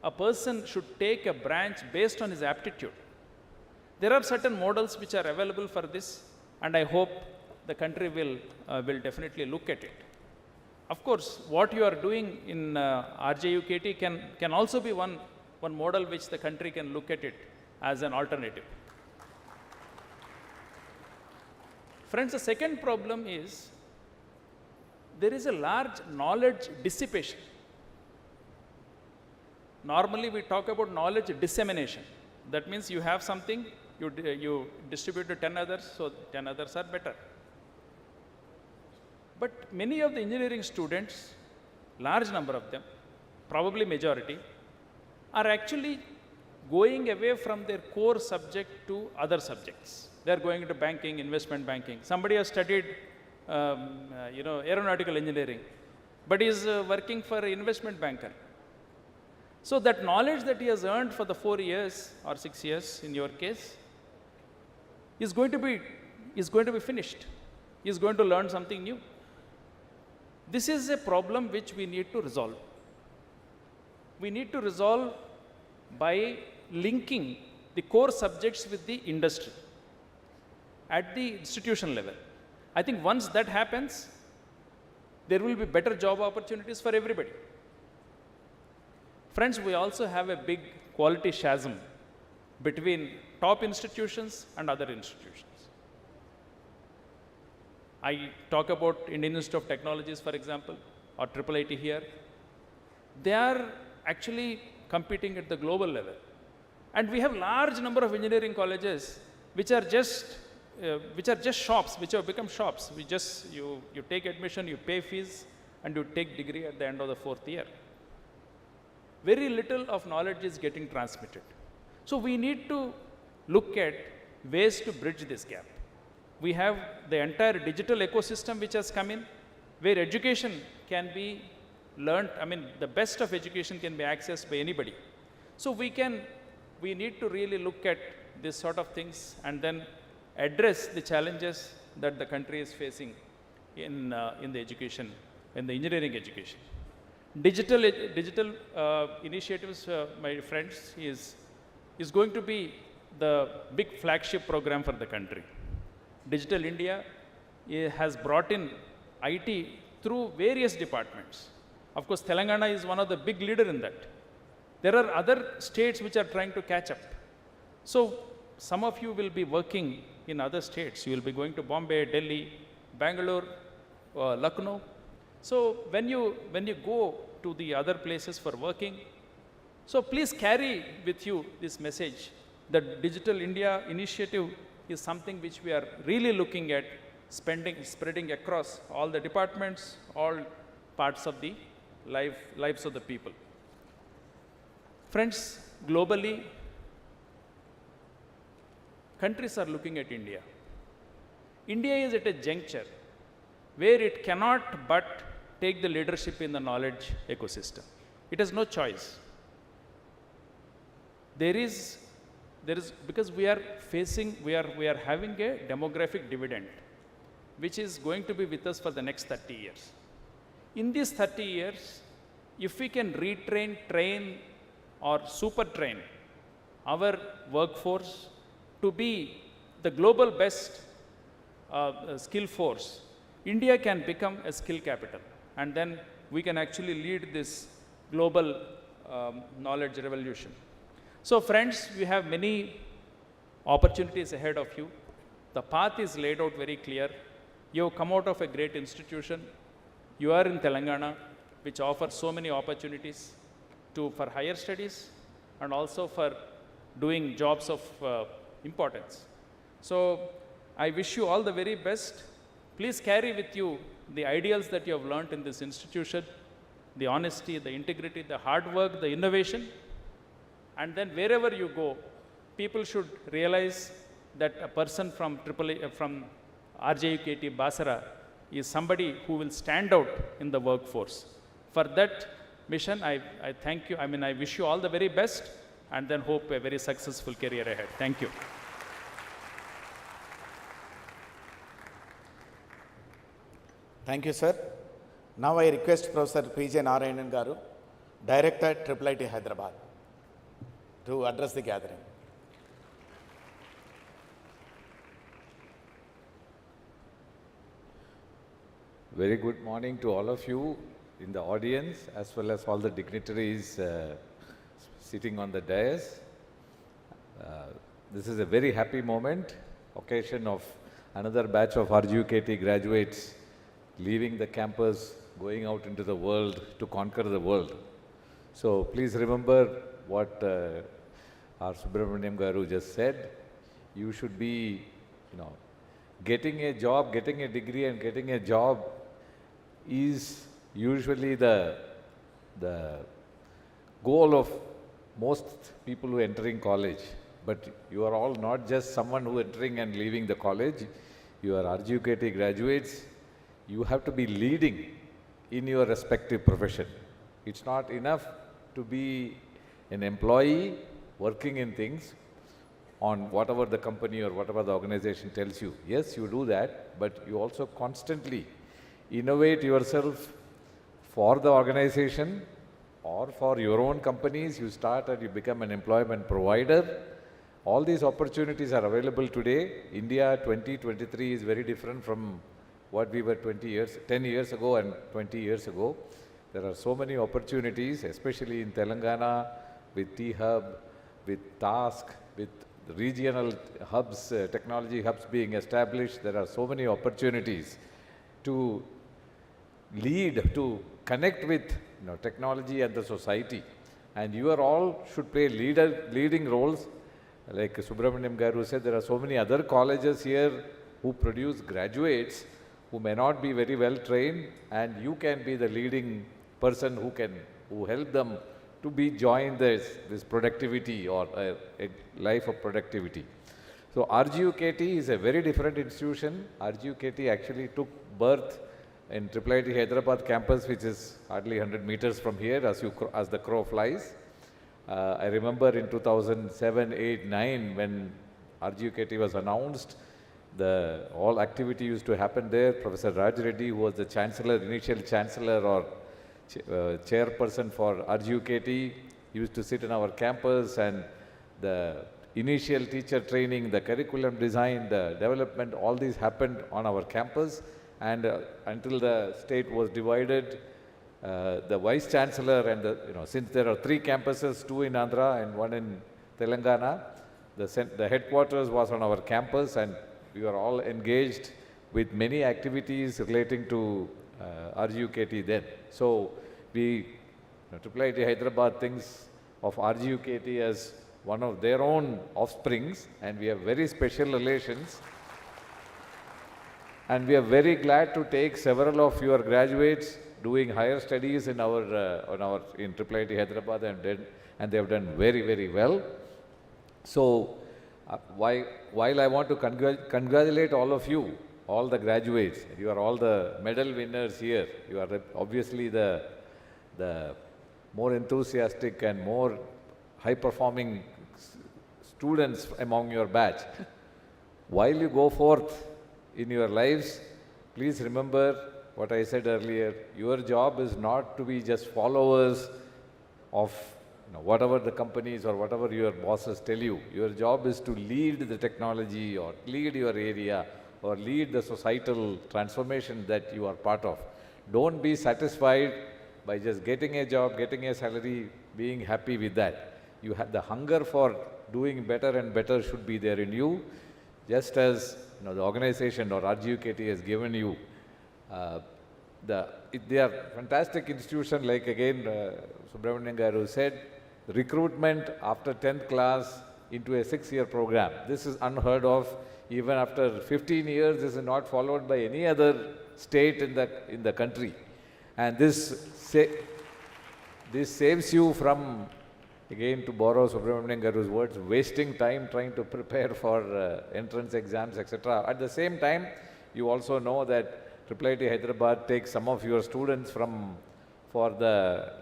a person should take a branch based on his aptitude. There are certain models which are available for this, and I hope the country will definitely look at it. Of course, what you are doing in RJUKT can also be one model which the country can look at it as an alternative. Friends, the second problem is there is a large knowledge dissipation. Normally, we talk about knowledge dissemination. That means you have something, you distribute to 10 others, so 10 others are better. But many of the engineering students, large number of them, probably majority, are actually going away from their core subject to other subjects. They are going into banking, investment banking. Somebody has studied aeronautical engineering, but is working for an investment banker. So that knowledge that he has earned for the 4 years or 6 years in your case is going to be finished. He is going to learn something new. This is a problem which we need to resolve. We need to resolve by linking the core subjects with the industry at the institution level. I think once that happens, there will be better job opportunities for everybody. Friends, we also have a big quality chasm between top institutions and other institutions. I talk about Indian Institute of Technologies, for example, or IIIT here. They are actually competing at the global level. And we have large number of engineering colleges which are just shops, which have become shops. You take admission, you pay fees, and you take degree at the end of the 4th year. Very little of knowledge is getting transmitted. So we need to look at ways to bridge this gap. We have the entire digital ecosystem which has come in, where education can be learned. I mean, the best of education can be accessed by anybody. So we need to really look at this sort of things and then address the challenges that the country is facing in the education, in the engineering education. Digital initiatives, my friends, is going to be the big flagship program for the country. Digital India has brought in IT through various departments. Of course, Telangana is one of the big leader in that. There are other states which are trying to catch up. So some of you will be working in other states. You will be going to Bombay, Delhi, Bangalore, Lucknow. So when you go to the other places for working, so please carry with you this message that Digital India initiative is something which we are really looking at spreading across all the departments, all parts of the lives of the people. Friends, globally, countries are looking at India. India is at a juncture where it cannot but take the leadership in the knowledge ecosystem. It has no choice. There is because we are having a demographic dividend which is going to be with us for the next 30 years. In these 30 years, if we can retrain, train or super train our workforce to be the global best skill force, India can become a skill capital, and then we can actually lead this global knowledge revolution. So friends, we have many opportunities ahead of you. The path is laid out very clear. You have come out of a great institution. You are in Telangana, which offers so many opportunities for higher studies and also for doing jobs of importance. So I wish you all the very best. Please carry with you the ideals that you have learned in this institution, the honesty, the integrity, the hard work, the innovation. And then wherever you go, people should realize that a person from RJUKT Basara is somebody who will stand out in the workforce. For that, mission. I thank you. I mean, I wish you all the very best and then hope a very successful career ahead. Thank you. Thank you, sir. Now I request Professor P.J. Narayanan Garu, Director, IIIT Hyderabad, to address the gathering. Very good morning to all of you in the audience as well as all the dignitaries sitting on the dais. This is a very happy moment, occasion of another batch of RGUKT graduates leaving the campus, going out into the world to conquer the world. So please remember what our Subramaniam Garu just said. You should be, getting a job, getting a degree and getting a job is usually the goal of most people who are entering college. But you are all not just someone who entering and leaving the college. You are RGUKT graduates. You have to be leading in your respective profession. It's not enough to be an employee working in things on whatever the company or whatever the organization tells you. Yes, you do that, but you also constantly innovate yourself for the organization or for your own companies. You start and you become an employment provider. All these opportunities are available today. India 2023 is very different from what we were 10 years ago and 20 years ago. There are so many opportunities, especially in Telangana, with T-Hub, with Task, with regional hubs, technology hubs being established. There are so many opportunities to lead, to connect with technology and the society. And you are all should play leading roles. Like Subramaniam Garu said, there are so many other colleges here who produce graduates who may not be very well trained, and you can be the leading person who help them to be join this productivity or a life of productivity. So RGUKT is a very different institution. RGUKT actually took birth in IIIT Hyderabad campus, which is hardly 100 meters from here as the crow flies. I remember in 2007, 8, 9 when RGUKT was announced, all activity used to happen there. Professor Raj Reddy, who was the chancellor, initial chancellor or chairperson for RGUKT, used to sit in our campus, and the initial teacher training, the curriculum design, the development, all these happened on our campus. And until the state was divided, the vice chancellor and since there are 3 campuses, 2 in Andhra and 1 in Telangana, the headquarters was on our campus, and we were all engaged with many activities relating to RGUKT then. So IIIT Hyderabad thinks of RGUKT as one of their own offsprings, and we have very special relations. And we are very glad to take several of your graduates doing higher studies in in IIIT Hyderabad, and they have done very, very well. So while I want to congratulate all of you, all the graduates, you are all the medal winners here. You are obviously the more enthusiastic and more high-performing students among your batch. While you go forth in your lives, please remember what I said earlier. Your job is not to be just followers of whatever the companies or whatever your bosses tell you. Your job is to lead the technology or lead your area or lead the societal transformation that you are part of. Don't be satisfied by just getting a job, getting a salary, being happy with that. You have the hunger for doing better and better should be there in you, just as the organization or RGUKT has given you. They are fantastic institution, like again Subramaniam Garu said, recruitment after 10th class into a 6-year program. This is unheard of. Even after 15 years, this is not followed by any other state in the country. And this saves you from, again to borrow Subramaniam Garu's words, wasting time trying to prepare for entrance exams, etc. At the same time, you also know that IIIT Hyderabad takes some of your students from for a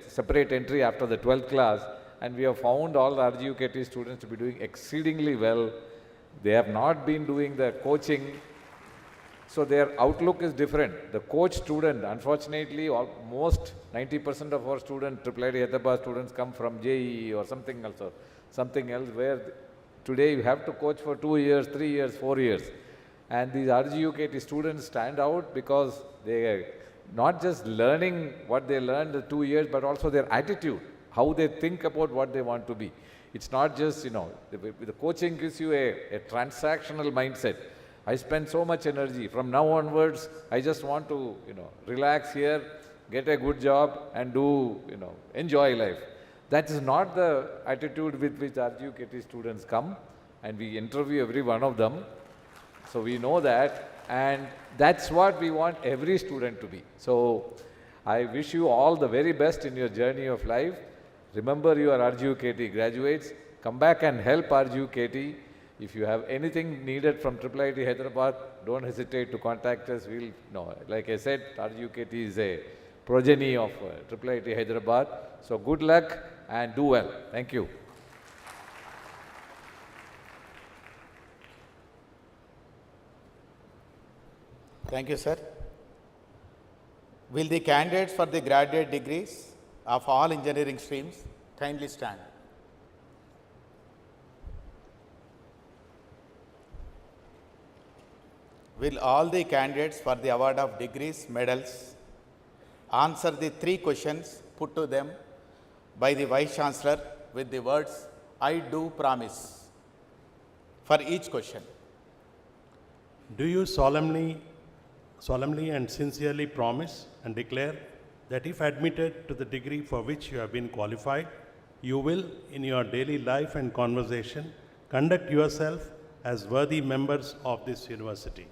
separate entry after the 12th class, and we have found all the RGUKT students to be doing exceedingly well. They have not been doing the coaching, so their outlook is different. The coach student, unfortunately, almost 90% of our students, IIIT Hyderabad students, come from JEE or something else, where today you have to coach for 2 years, 3 years, 4 years. And these RGUKT students stand out because they are not just learning what they learned the 2 years, but also their attitude, how they think about what they want to be. It's not just, the coaching gives you a transactional mindset. I spend so much energy. From now onwards, I just want to, relax here, get a good job and do, enjoy life. That is not the attitude with which RGUKT students come, and we interview every one of them. So we know that, and that's what we want every student to be. So I wish you all the very best in your journey of life. Remember, you are RGUKT graduates. Come back and help RGUKT. If you have anything needed from IIIT Hyderabad, don't hesitate to contact us. We'll, like I said, RGUKT is a progeny of IIIT Hyderabad. So good luck and do well. Thank you. Thank you, sir. Will the candidates for the graduate degrees of all engineering streams kindly stand? Will all the candidates for the award of degrees, medals, answer the 3 questions put to them by the Vice Chancellor with the words, "I do promise," for each question? Do you solemnly and sincerely promise and declare that if admitted to the degree for which you have been qualified, you will, in your daily life and conversation, conduct yourself as worthy members of this university?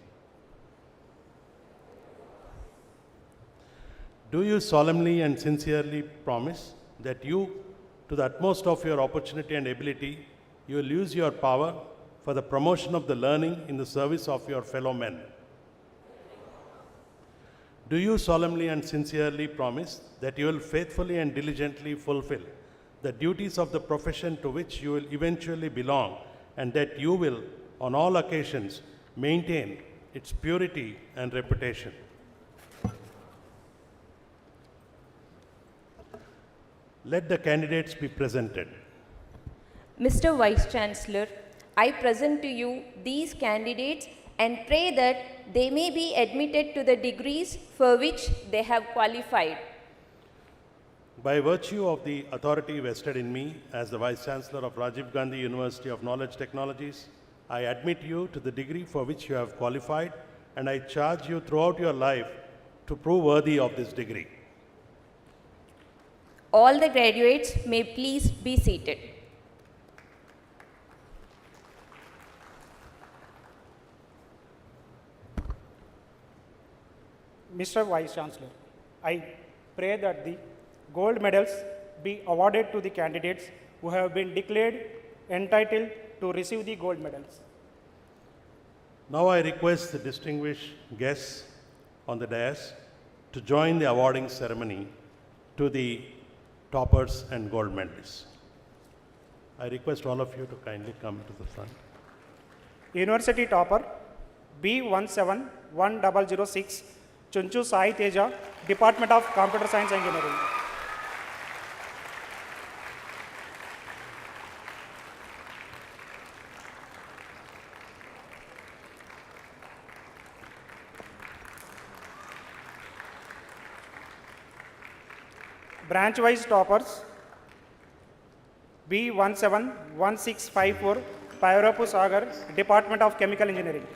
Do you solemnly and sincerely promise that you, to the utmost of your opportunity and ability, you will use your power for the promotion of the learning in the service of your fellow men? Do you solemnly and sincerely promise that you will faithfully and diligently fulfill the duties of the profession to which you will eventually belong, and that you will, on all occasions, maintain its purity and reputation? Let the candidates be presented. Mr. Vice Chancellor, I present to you these candidates and pray that they may be admitted to the degrees for which they have qualified. By virtue of the authority vested in me as the Vice Chancellor of Rajiv Gandhi University of Knowledge Technologies, I admit you to the degree for which you have qualified, and I charge you throughout your life to prove worthy of this degree. All the graduates may please be seated. Mr. Vice Chancellor, I pray that the gold medals be awarded to the candidates who have been declared entitled to receive the gold medals. Now I request the distinguished guests on the dais to join the awarding ceremony to the toppers and gold medalists. I request all of you to kindly come to the front. University topper B171006, Chunchu Sai Teja, Department of Computer Science and Engineering. Branch-wise toppers B171654, Payarapu Sagar, Department of Chemical Engineering.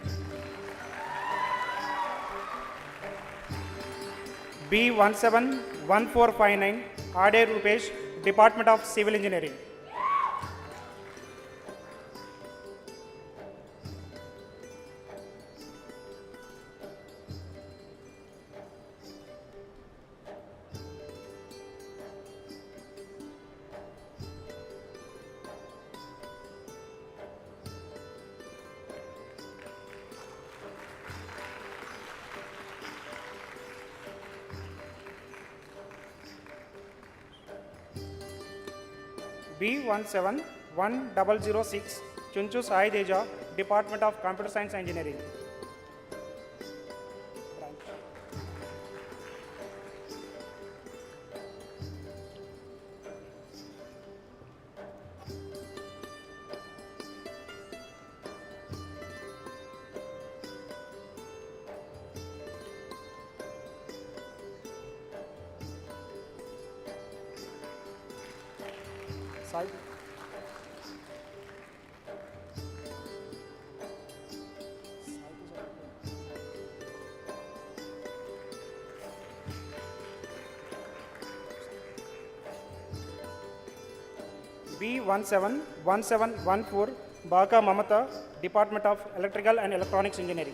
B171459, Ade Rupesh, Department of Civil Engineering. B17106 Chunchu Sai Deja, Department of Computer Science Engineering. Sai. B171714 Baka Mamata, Department of Electrical and Electronics Engineering.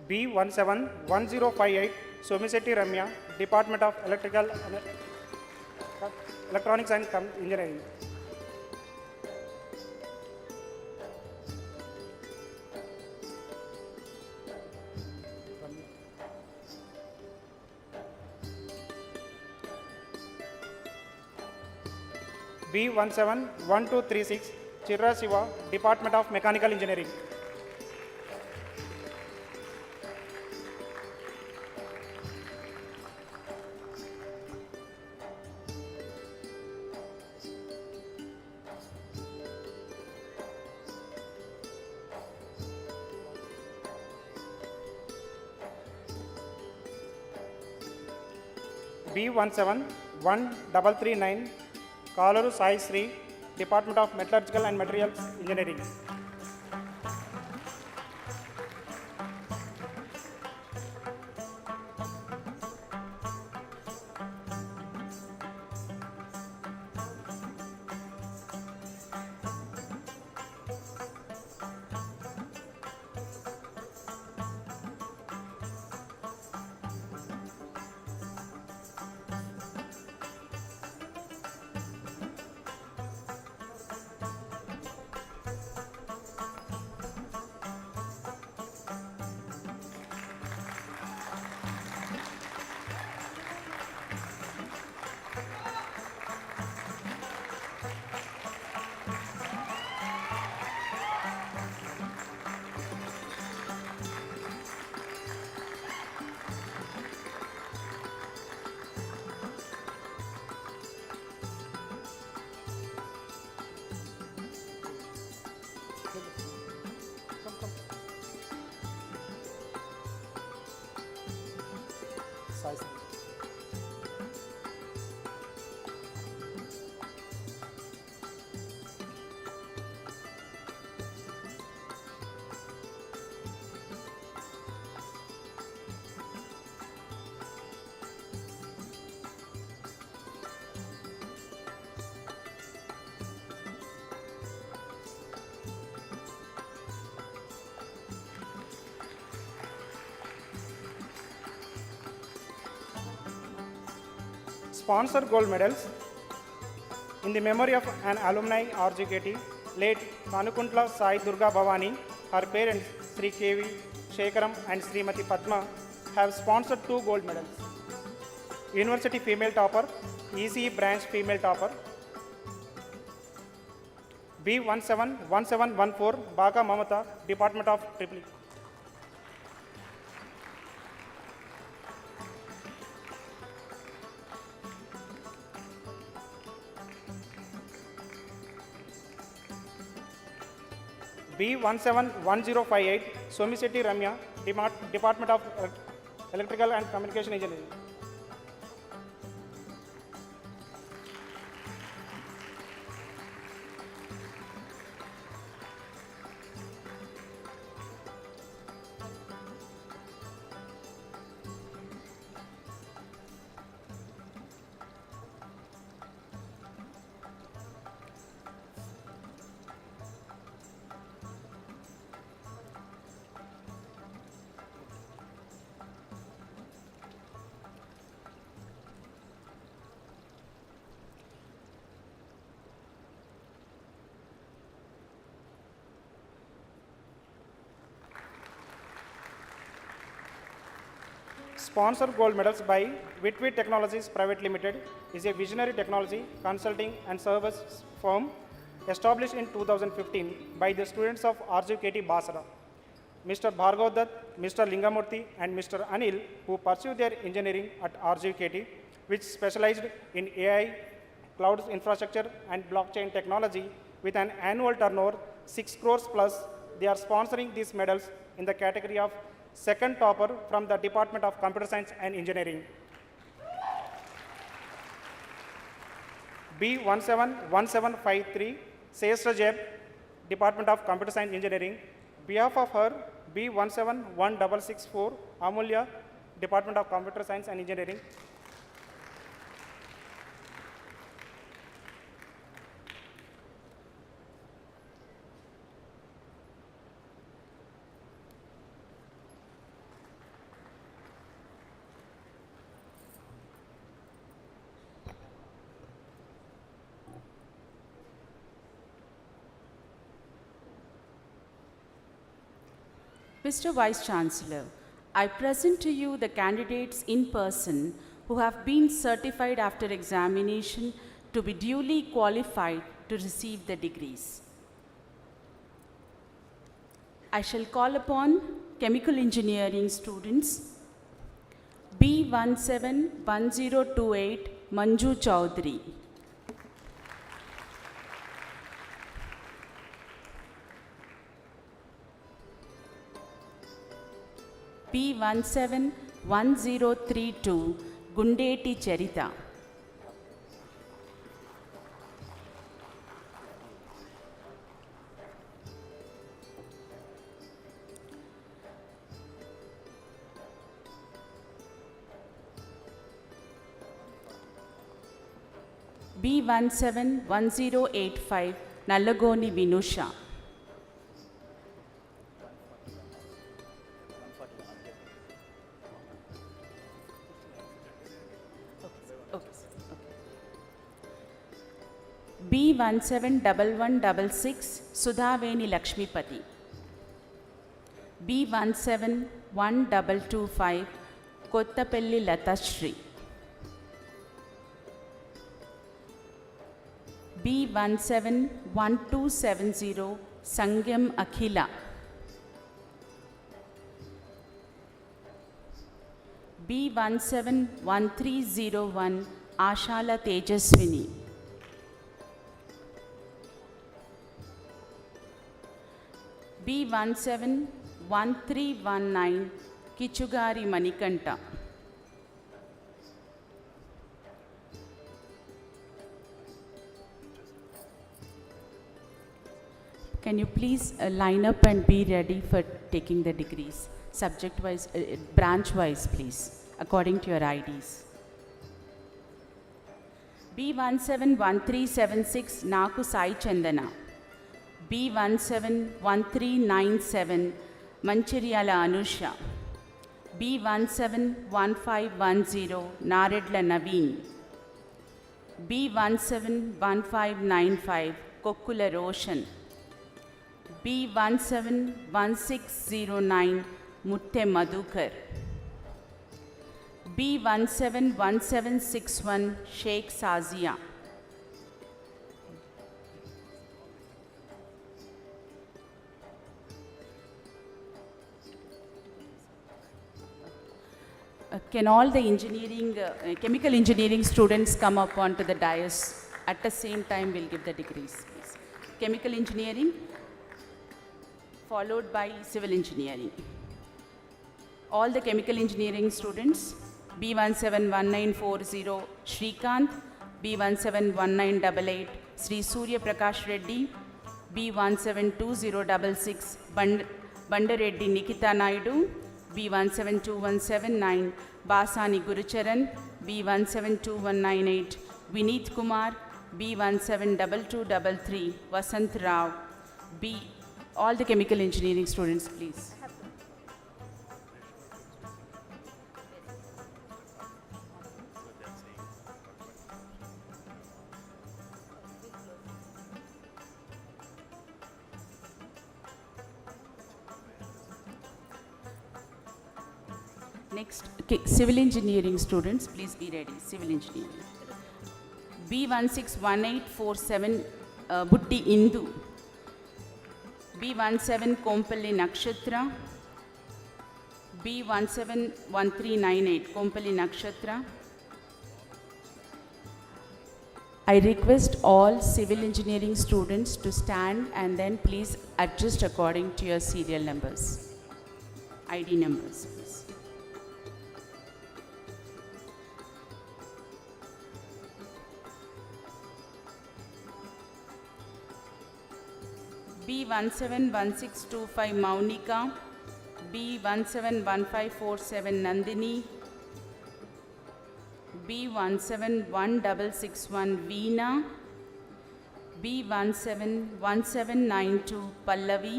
B171058 Somiseti Ramya, Department of Electrical and Electronics and Engineering. B171236 Chirra Shiva, Department of Mechanical Engineering. B171339 Kalaru Sai Sri, Department of Metallurgical and Materials Engineering. Sponsor gold medals in the memory of an alumni RGKT, late Kanukuntla Sai Durga Bhavani. Her parents, Sri KV Shekaram and Srimati Padma, have sponsored 2 gold medals. University female topper, ECE branch female topper. B171714 Baka Mamata, Department of EEE. B171058 Somiseti Ramya, Department of Electrical and Communication Engineering. Sponsor gold medals by Witwit Technologies Private Limited is a visionary technology consulting and service firm established in 2015 by the students of RGKT Basra. Mr. Bhargav Dutt, Mr. Lingamurthy, and Mr. Anil, who pursued their engineering at RGKT, which specialized in AI, cloud infrastructure, and blockchain technology with an annual turnover 6 crores plus. They are sponsoring these medals in the category of second topper from the Department of Computer Science and Engineering. B171753, Sestra Jeb, Department of Computer Science Engineering. Behalf of her, B171664, Amulya, Department of Computer Science and Engineering. Mr. Vice Chancellor, I present to you the candidates in person who have been certified after examination to be duly qualified to receive the degrees. I shall call upon chemical engineering students. B171028, Manju Chaudhary. B171032, Gundeti Charita. B171085, Nallagoni Vinusha. B171166, Sudhaveni Lakshmipati. B171225, Kottapelli Latashri. B171270, Sangyam Akhila. B171301, Ashala Tejaswini. B171319, Kichugari Manikanta. Can you please line up and be ready for taking the degrees? Subject-wise, branch-wise, please, according to your IDs. B171376, Naku Sai Chandana. B171397, Manchiriyala Anusha. B171510, Naredla Naveen. B171595, Kokkula Roshan. B171609, Mutte Madhukar. B171761, Sheikh Sazia. Can all the engineering, chemical engineering students come up onto the dais? At the same time, we'll give the degrees, please. Chemical engineering, followed by civil engineering. All the chemical engineering students, B171940, Shrikant, B171988, Sri Surya Prakash Reddy, B172066, Bandareddy Nikita Naidu, B172179, Basani Gurucharan, B172198, Vineet Kumar, B172233, Vasant Rao, all the chemical engineering students, please. Next, okay, civil engineering students, please be ready. Civil engineering. B161847 Butti Indu. B17 Kompalli Nakshatra. B171398 Kompalli Nakshatra. I request all civil engineering students to stand and then please adjust according to your serial numbers, ID numbers, please. B171625 Maunika, B171547 Nandini, B171661 Veena, B171792 Pallavi,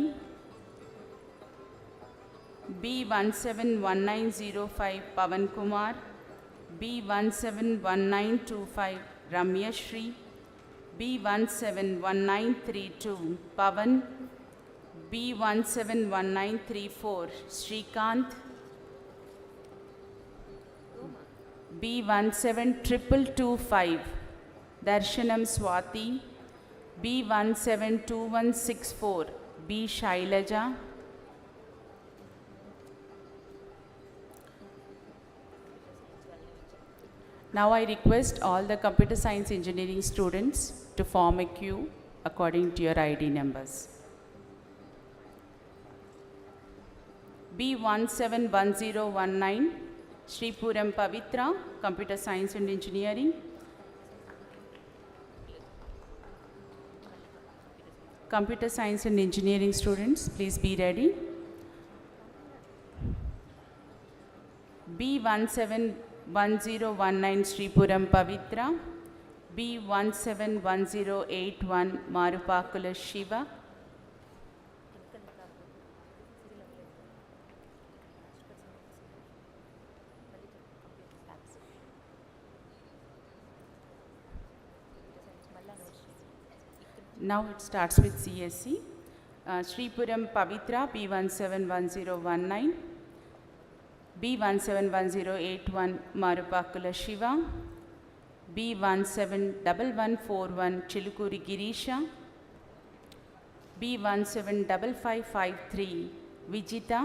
B171905 Pavan Kumar, B171925 Ramya Shri, B171932 Pavan, B171934 Srikanth, B172225 Darshanam Swati, B172164 B Shailaja, now I request all the computer science engineering students to form a queue according to your ID numbers. B171019 Sripuram Pavitra, Computer Science and Engineering. Computer Science and Engineering students, please be ready. B171019 Sripuram Pavitra, B171081 Marupakula Shiva, now it starts with CSC. Sripuram Pavitra, B171019, B171081 Marupakula Shiva, B171141 Chilukuri Girisha, B175553 Vijita,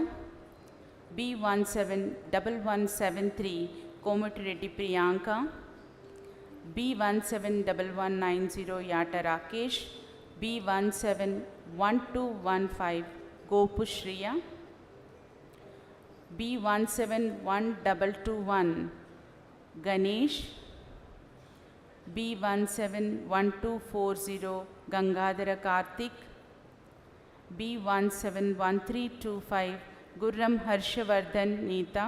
B171173 Komutireddy Priyanka, B171190 Yata Rakesh, B171215 Gopushriya, B171221 Ganesh, B171240 Gangadhara Karthik, B171325 Gurram Harshavardhan Neeta,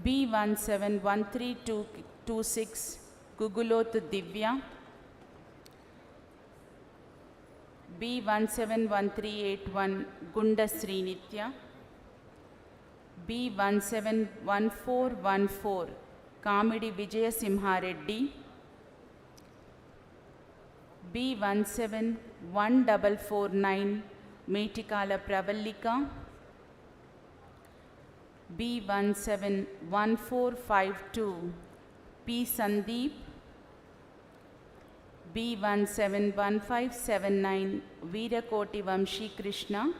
B171326 Gugulot Divya, B171381 Gunda Srinitya, B171414 Kamidi Vijaya Simhareddy, B171449 Metikala Pravallika, B171452 P. Sandeep, B171579 Veerakoti Vamshi Krishna,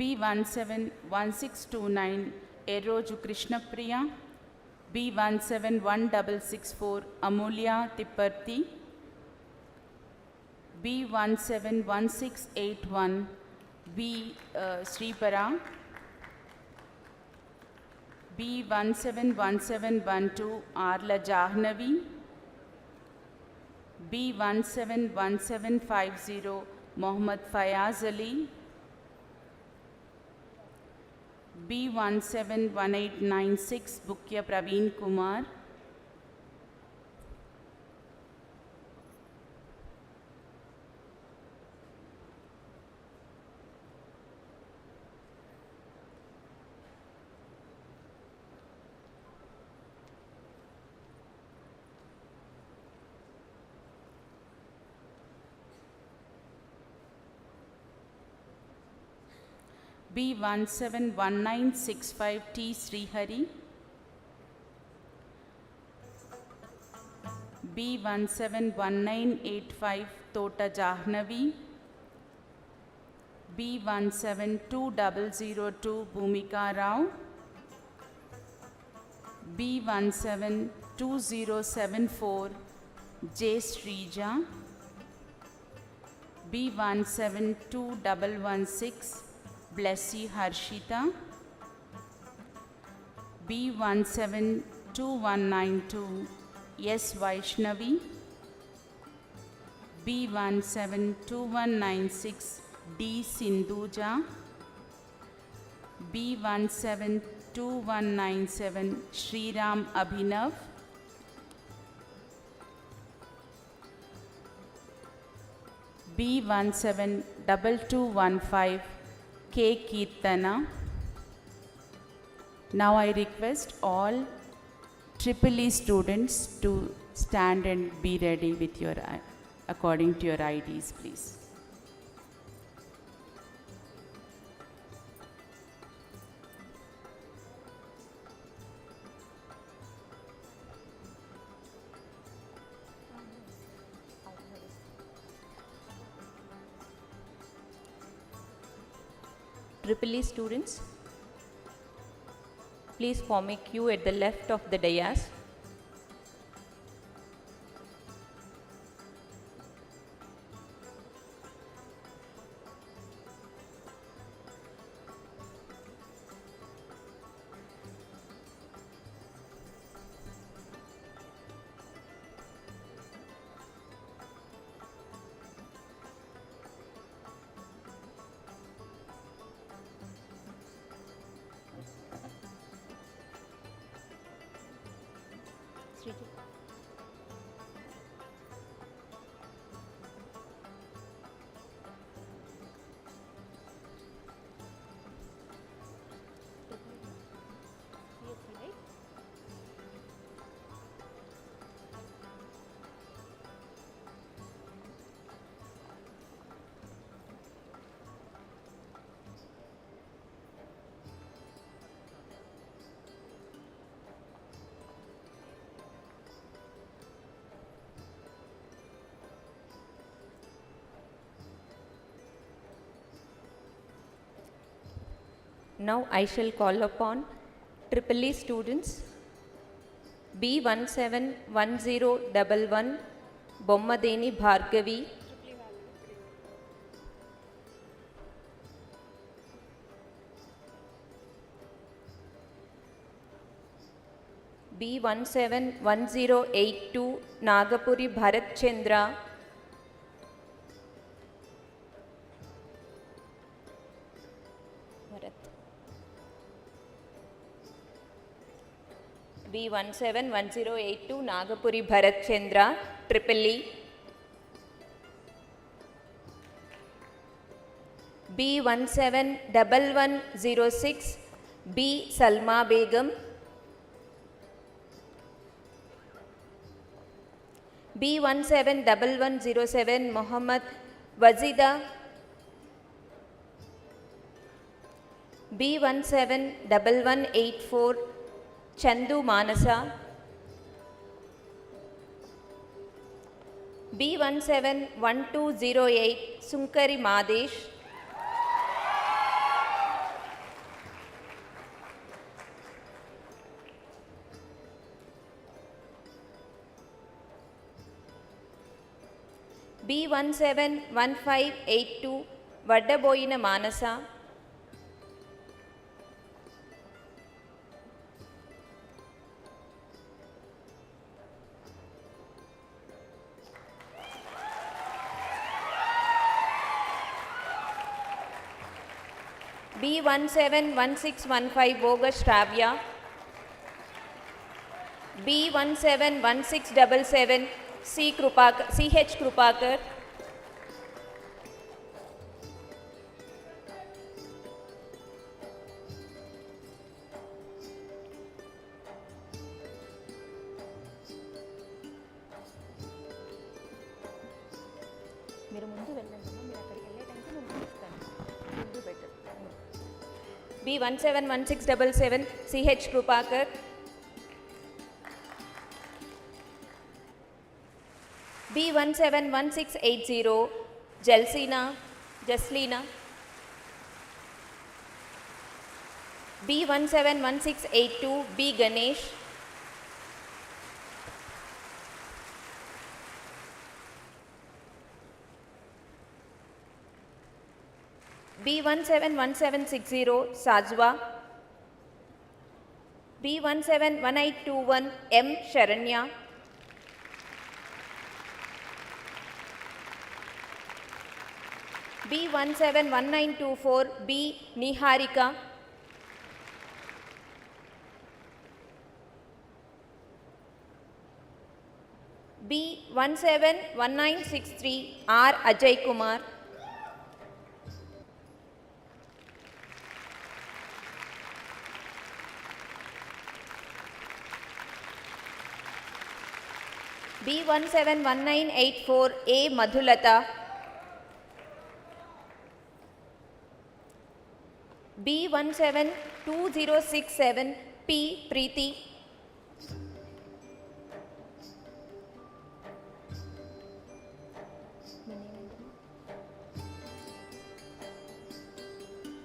B171629 Eroju Krishnapriya, B171664 Amulya Tipparthi, B171681 V. Sripara, B171712 Arla Jahnavi, B171750 Mohammad Fayaz Ali, B171896 Bukya Praveen Kumar, B171965 T Srihari, B171985 Tota Jahnavi, B172002 Bhumika Rao, B172074 J Srija, B17216 Blessy Harshita, B172192 S Vaishnavi, B172196 D Sindhuja, B172197 Shriram Abhinav, B172215 K Kirtana. Now I request all EEE students to stand and be ready with your according to your IDs, please. EEE students, please form a queue at the left of the dais. Now I shall call upon EEE students B171011 Bommadeni Bhargavi, B171082 Nagapuri Bharat Chandra, B171082 Nagapuri Bharat Chandra, EEE. B171106 B Salma Begum, B171107 Mohammad Wazida, B171184 Chandu Manasa, B171208 Sunkari Madesh, B171582 Vadaboyina Manasa, B171615 Bogus Shravya, B171677 CH Krupakar, B171677 CH Krupakar, B171680 Jaslina, B171682 B Ganesh, B171760 Sajwa, B171821 M Sharanya, B171924 B Niharika, B171963 R Ajay Kumar, B171984 A Madhulata, B172067 P Preeti,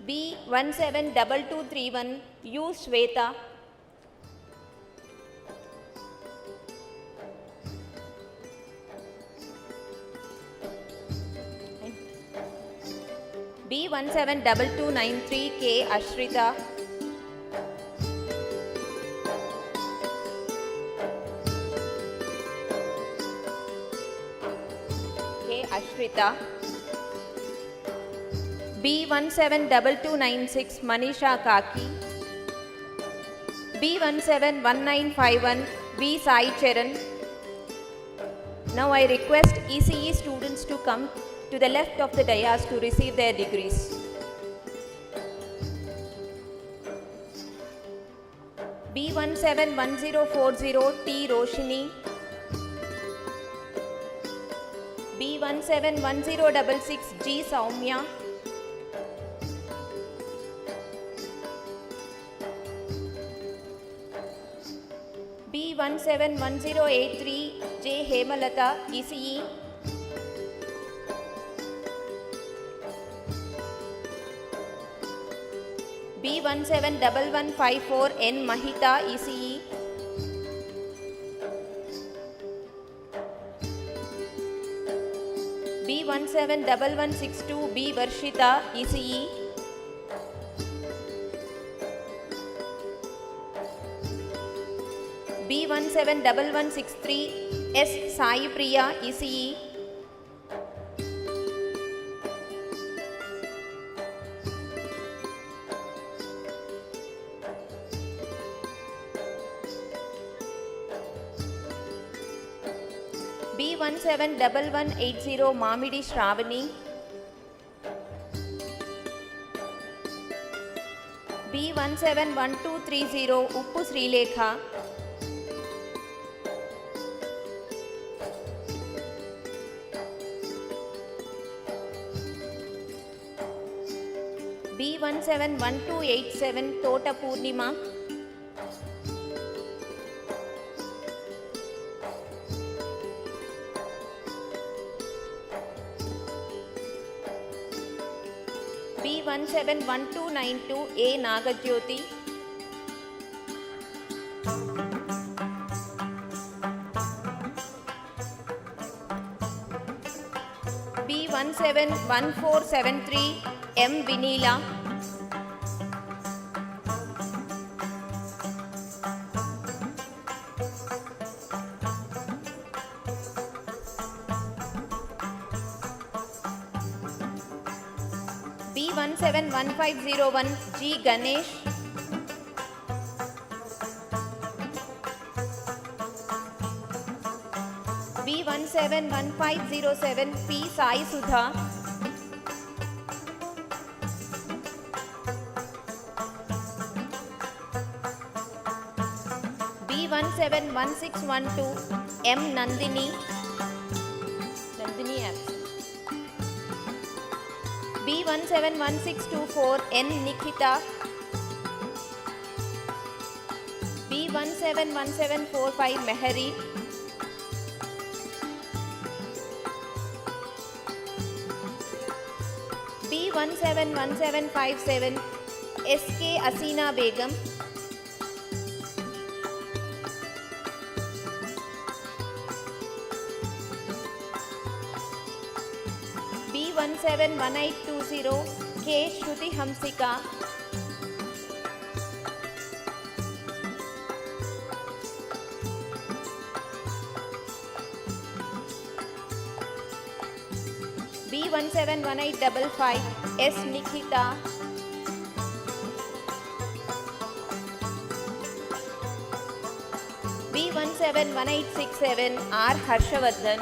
B172231 U Shweta, B172293 K Ashrita, B172296 Manisha Kaki, B171951 V Sai Charan. Now I request ECE students to come to the left of the dais to receive their degrees. B171040 T Roshini, B171066 G Saumya, B171083 J Hemalata ECE, B171154 N Mahita ECE, B171162 B Varshita ECE, B171163 S Sai Priya ECE, B171180 Mamidi Shravani, B171230 Uppu Srilekha, B171287 Tota Purnima, B171292 A Nagajyoti, B171473 M Vinila, B171501 G Ganesh. B171507 P Sai Sudha. B171612 M Nandini. Nandini absent. B171624 N Nikita. B171745 Mehari. B171757 SK Asina Begum. B171820 K Shruti Hamsika. B171855 S Nikita. B171867 R Harshavardhan.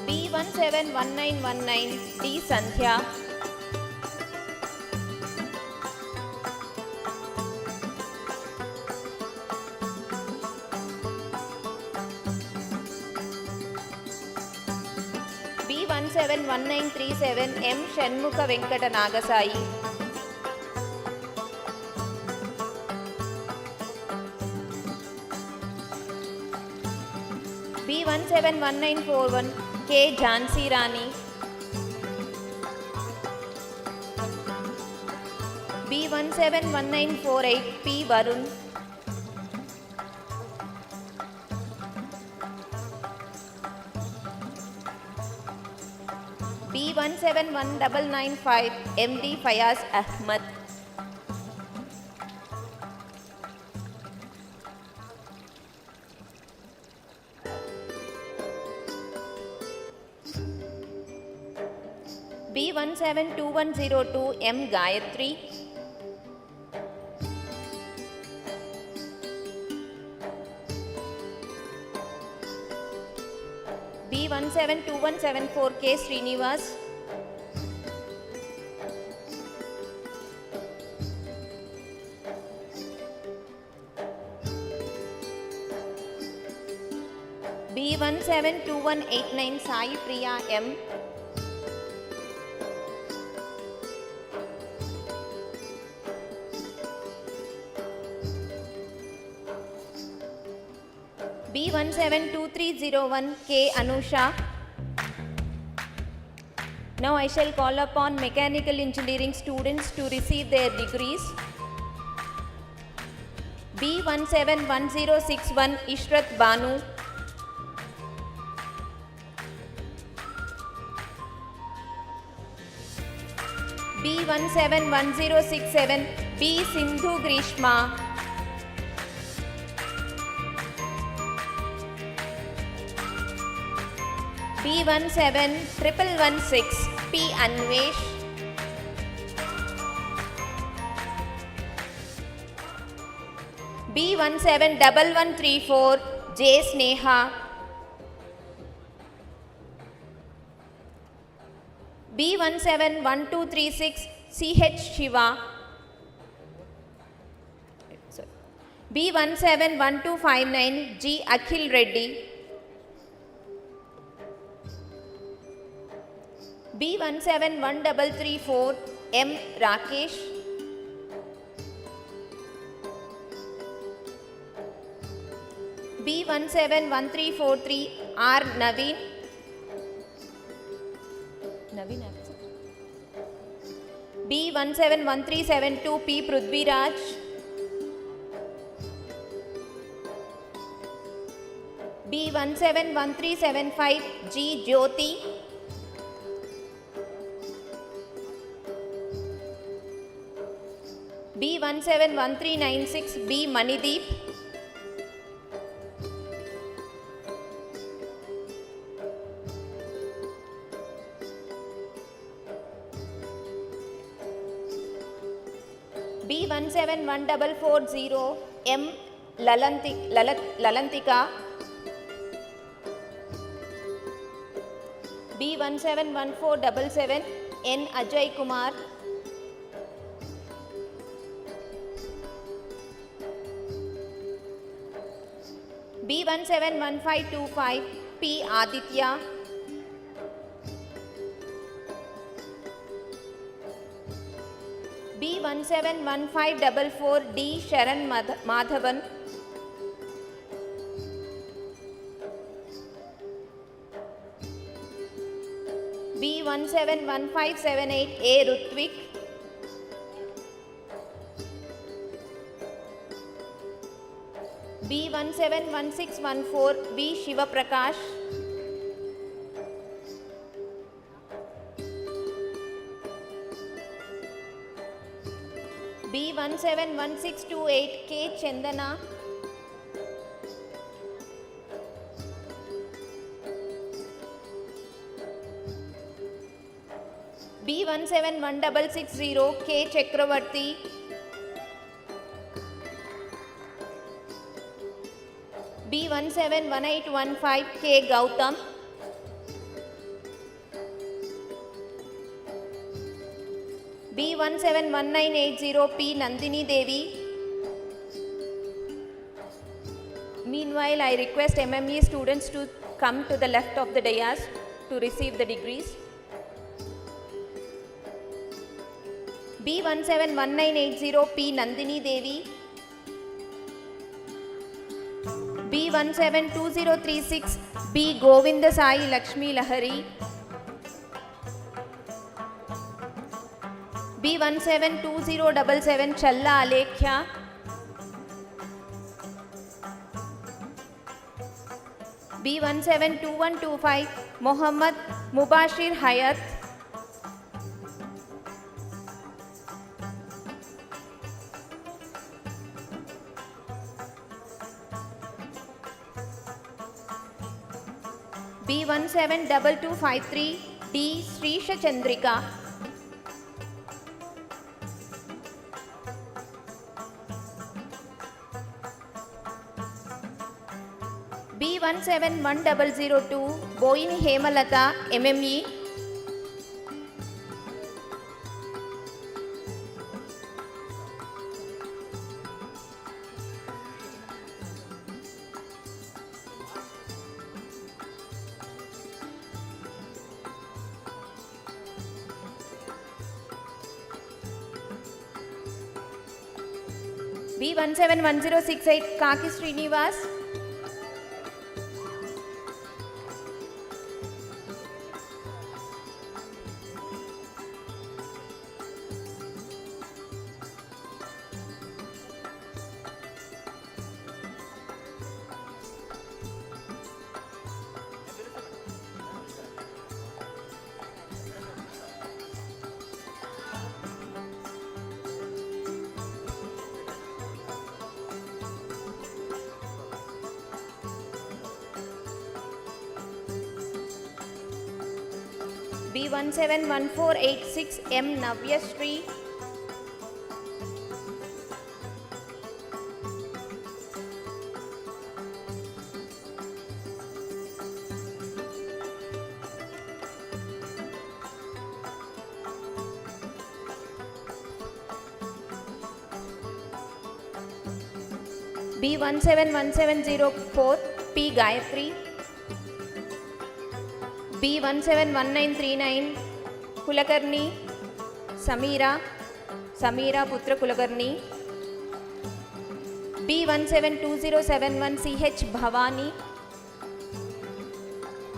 B171919 D Sandhya. B171937 M Shanmukha Venkata Nagasai. B171941 K Jhansi Rani. B171948 P Varun. B171995 MD Fayaz Ahmad. B172102 M Gayatri. B172174 K Srinivas. B172189 Sai Priya M. B172301 K Anusha. Now I shall call upon mechanical engineering students to receive their degrees. B171061 Ishrat Banu. B171067 B Sindhu Grishma. B17116 P Anvesh. B171134 J Sneha. B171236 CH Shiva. B171259 G Akhil Reddy. B171334 M Rakesh. B171343 R Naveen. Naveen absent. B171372 P Prudviraj. B171375 G Jyoti. B171396 B Manideep. B171440 M Lalantika. B171477 N Ajay Kumar. B171525 P Aditya. B171544 D Sharan Madhavan. B171578 A Rutvik. B171614 B Shiva Prakash. B171628 K Chandana. B171660 K Chakravarti. B171815 K Gautam. B171980 P Nandini Devi. Meanwhile, I request MME students to come to the left of the dais to receive the degrees. B171980 P Nandini Devi. B172036 B Govinda Sai Lakshmi Lahari. B172077 Challa Alekhya. B172125 Mohammad Mubashir Hayat. B172253 D Srisha Chandrika. B171002 Boyini Hemalata MME. B171068 Kaki Srinivas. B171486 M Navya Sri. B171704 P Gayatri. B171939 Kulakarni Samira Putra Kulakarni. B172071 CH Bhavani.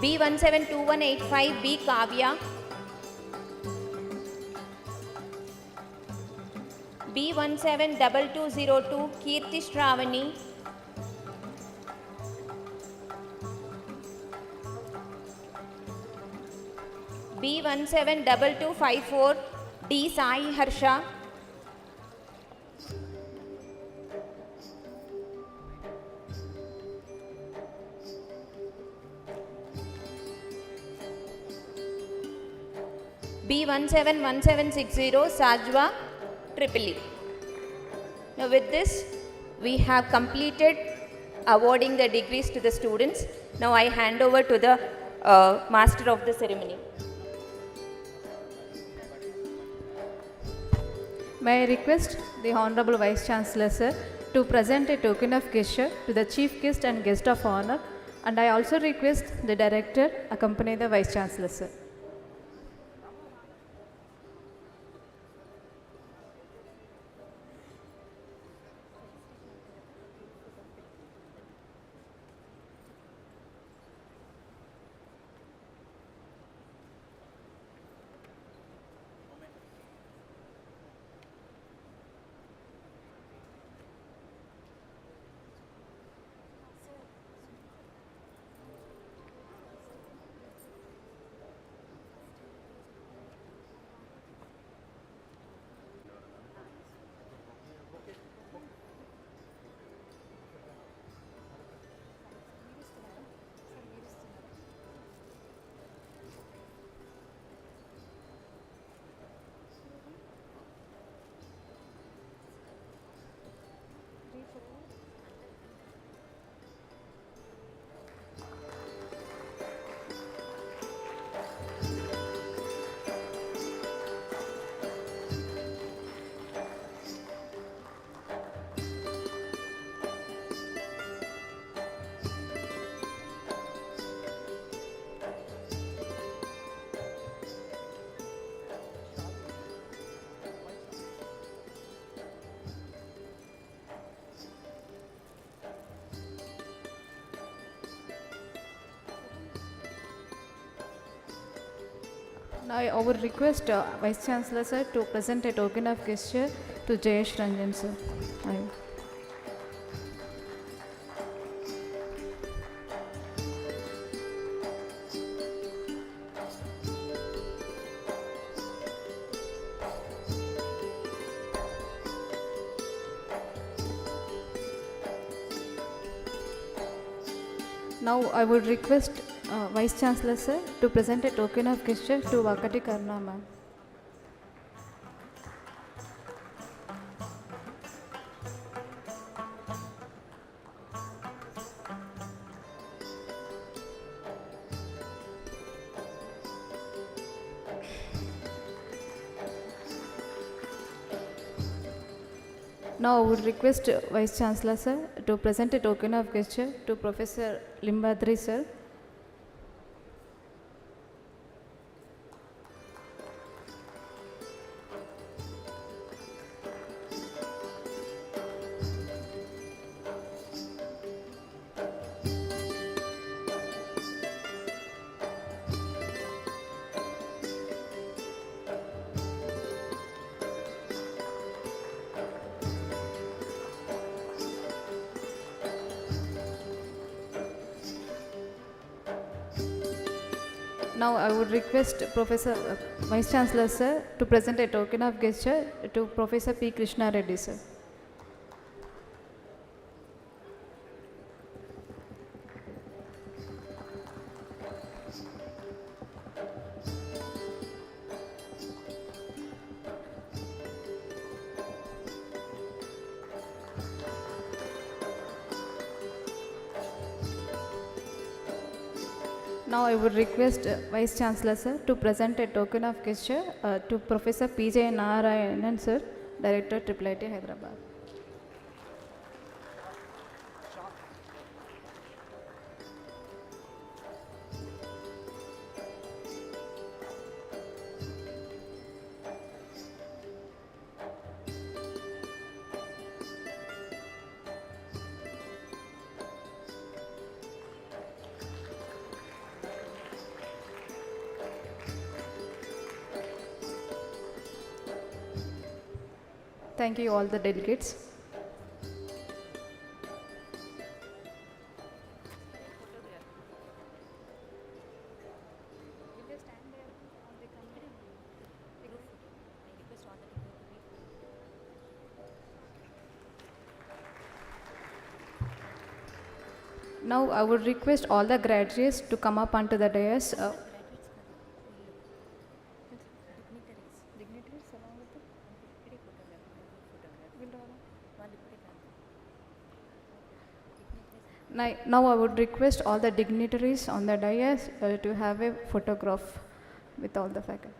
B172185 B Kavya. B172202 Kirti Shravani. B172254 D Sai Harsha. B171760 Sajwa, Tripoli. Now with this, we have completed awarding the degrees to the students. Now I hand over to the master of the ceremony. May I request the Honorable Vice Chancellor Sir to present a token of gesture to the Chief Guest and Guest of Honor, and I also request the Director accompany the Vice Chancellor Sir. Now I would request Vice Chancellor Sir to present a token of gesture to Jayesh Ranjan Sir. Now I would request Vice Chancellor Sir to present a token of gesture to Vakati Karna ma'am. Now I would request Vice Chancellor Sir to present a token of gesture to Professor Limbadri Sir. Now I would request Professor Vice Chancellor Sir to present a token of gesture to Professor P. Krishna Reddy Sir. Now I would request Vice Chancellor Sir to present a token of gesture to Professor P.J. Narayanan Sir, Director, IIIT Hyderabad. Thank you all the delegates. Now I would request all the graduates to come up onto the dais. Now I would request all the dignitaries on the dais to have a photograph with all the faculty.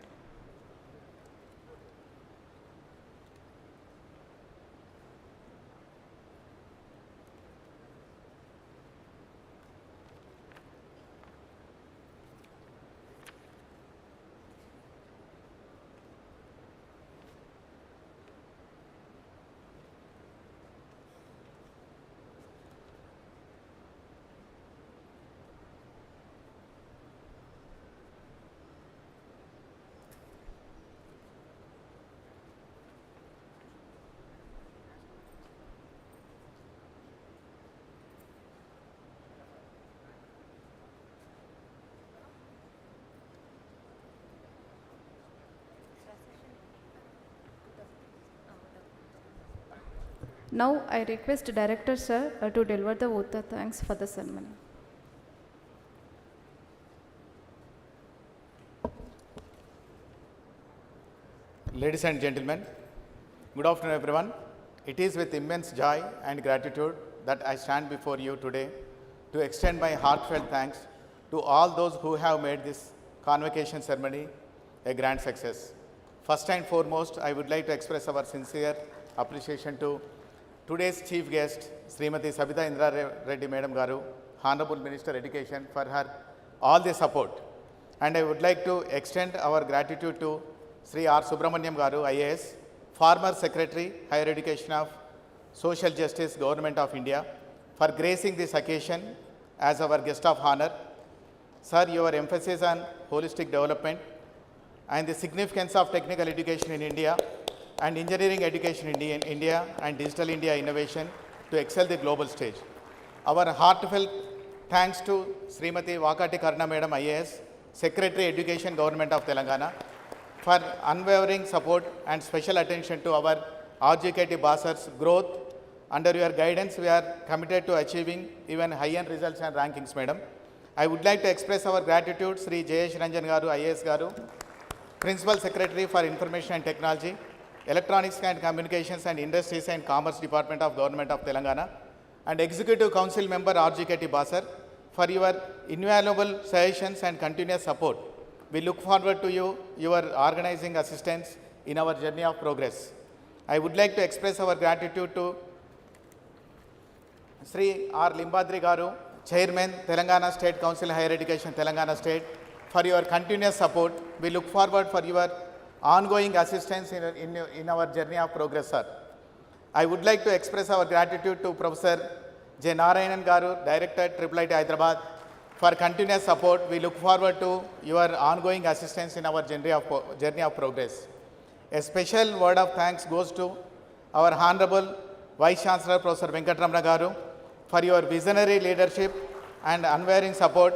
Now I request Director Sir to deliver the vote of thanks for the ceremony. Ladies and gentlemen, good afternoon everyone. It is with immense joy and gratitude that I stand before you today to extend my heartfelt thanks to all those who have made this convocation ceremony a grand success. First and foremost, I would like to express our sincere appreciation to today's chief guest, Srimati Sabita Indra Reddy Madam Garu, Honorable Minister Education, for her all the support. And I would like to extend our gratitude to Sri R. Subramaniam Garu, IAS, former Secretary, Higher Education of Social Justice, Government of India, for gracing this occasion as our guest of honor. Sir, your emphasis on holistic development and the significance of technical education in India and engineering education in India and digital India innovation to excel the global stage. Our heartfelt thanks to Srimati Vakati Karna Madam IAS, Secretary Education Government of Telangana, for unwavering support and special attention to our RGKT Basar's growth. Under your guidance, we are committed to achieving even high-end results and rankings, Madam. I would like to express our gratitude, Sri Jayesh Ranjan Garu, IAS Garu, Principal Secretary for Information and Technology, Electronics and Communications and Industries and Commerce Department of Government of Telangana, and Executive Council Member RGKT Basar, for your invaluable suggestions and continuous support. We look forward to your organizing assistance in our journey of progress. I would like to express our gratitude to Sri R. Limbadri Garu, Chairman, Telangana State Council Higher Education, Telangana State, for your continuous support. We look forward for your ongoing assistance in our journey of progress, sir. I would like to express our gratitude to Professor J. Narayanan Garu, Director, IIIT Hyderabad, for continuous support. We look forward to your ongoing assistance in our journey of progress. A special word of thanks goes to our Honorable Vice Chancellor, Professor Venkatramana Garu, for your visionary leadership and unwavering support.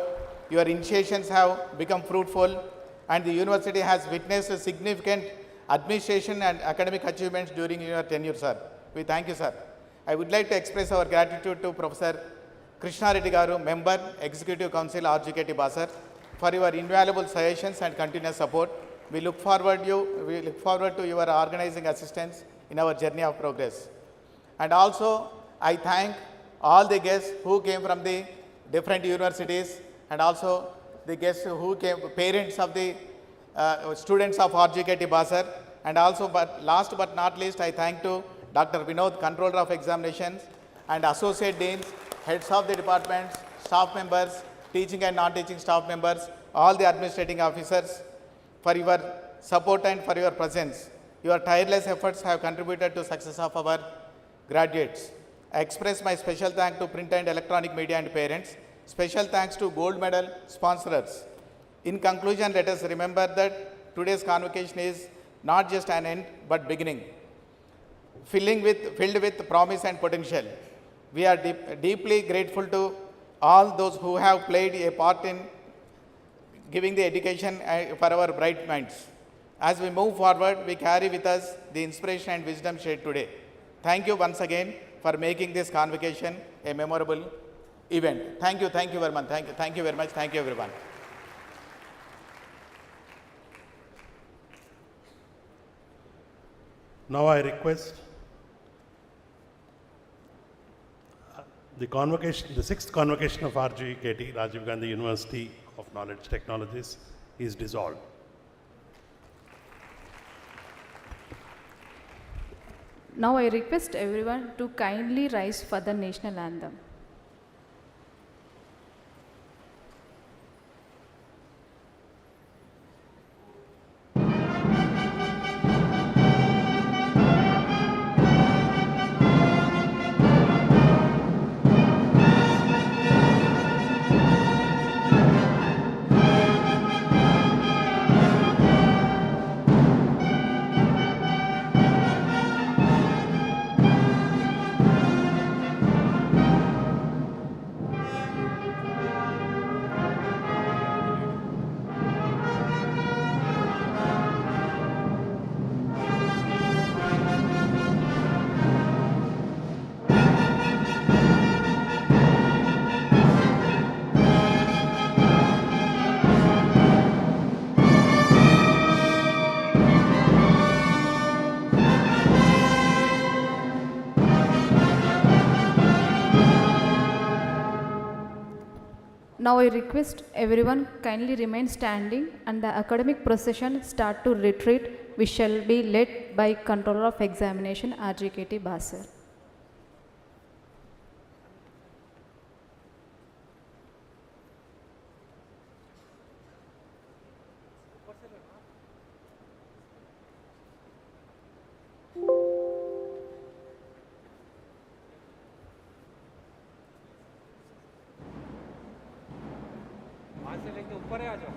Your initiations have become fruitful and the university has witnessed significant administration and academic achievements during your tenure, sir. We thank you, sir. I would like to express our gratitude to Professor Krishna Reddy Garu, Member, Executive Council, RGKT Basar, for your invaluable suggestions and continuous support. We look forward to your organizing assistance in our journey of progress. And also, I thank all the guests who came from the different universities and also the guests who came, parents of the students of RGKT Basar. And also, last but not least, I thank to Dr. Vinod, Controller of Examinations, and Associate Deans, Heads of the Departments, staff members, teaching and non-teaching staff members, all the administrating officers, for your support and for your presence. Your tireless efforts have contributed to success of our graduates. I express my special thanks to print and electronic media and parents. Special thanks to gold medal sponsors. In conclusion, let us remember that today's convocation is not just an end, but beginning, filled with promise and potential. We are deeply grateful to all those who have played a part in giving the education for our bright minds. As we move forward, we carry with us the inspiration and wisdom shared today. Thank you once again for making this convocation a memorable event. Thank you very much. Thank you very much. Thank you, everyone. Now I request The sixth convocation of RGKT, Rajiv Gandhi University of Knowledge Technologies, is dissolved. Now I request everyone to kindly rise for the national anthem. Now I request everyone kindly remain standing and the academic procession start to retreat, which shall be led by Controller of Examination RGKT Basar. वहाँ से लेके ऊपर है आ जाओ।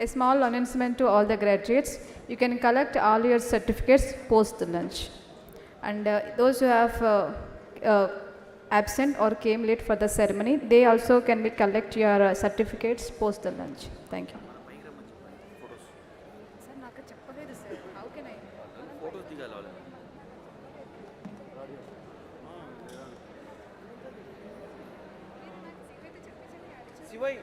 A small announcement to all the graduates. You can collect all your certificates post the lunch. And those who have absent or came late for the ceremony, they also can be collect your certificates post the lunch. Thank you. Shivai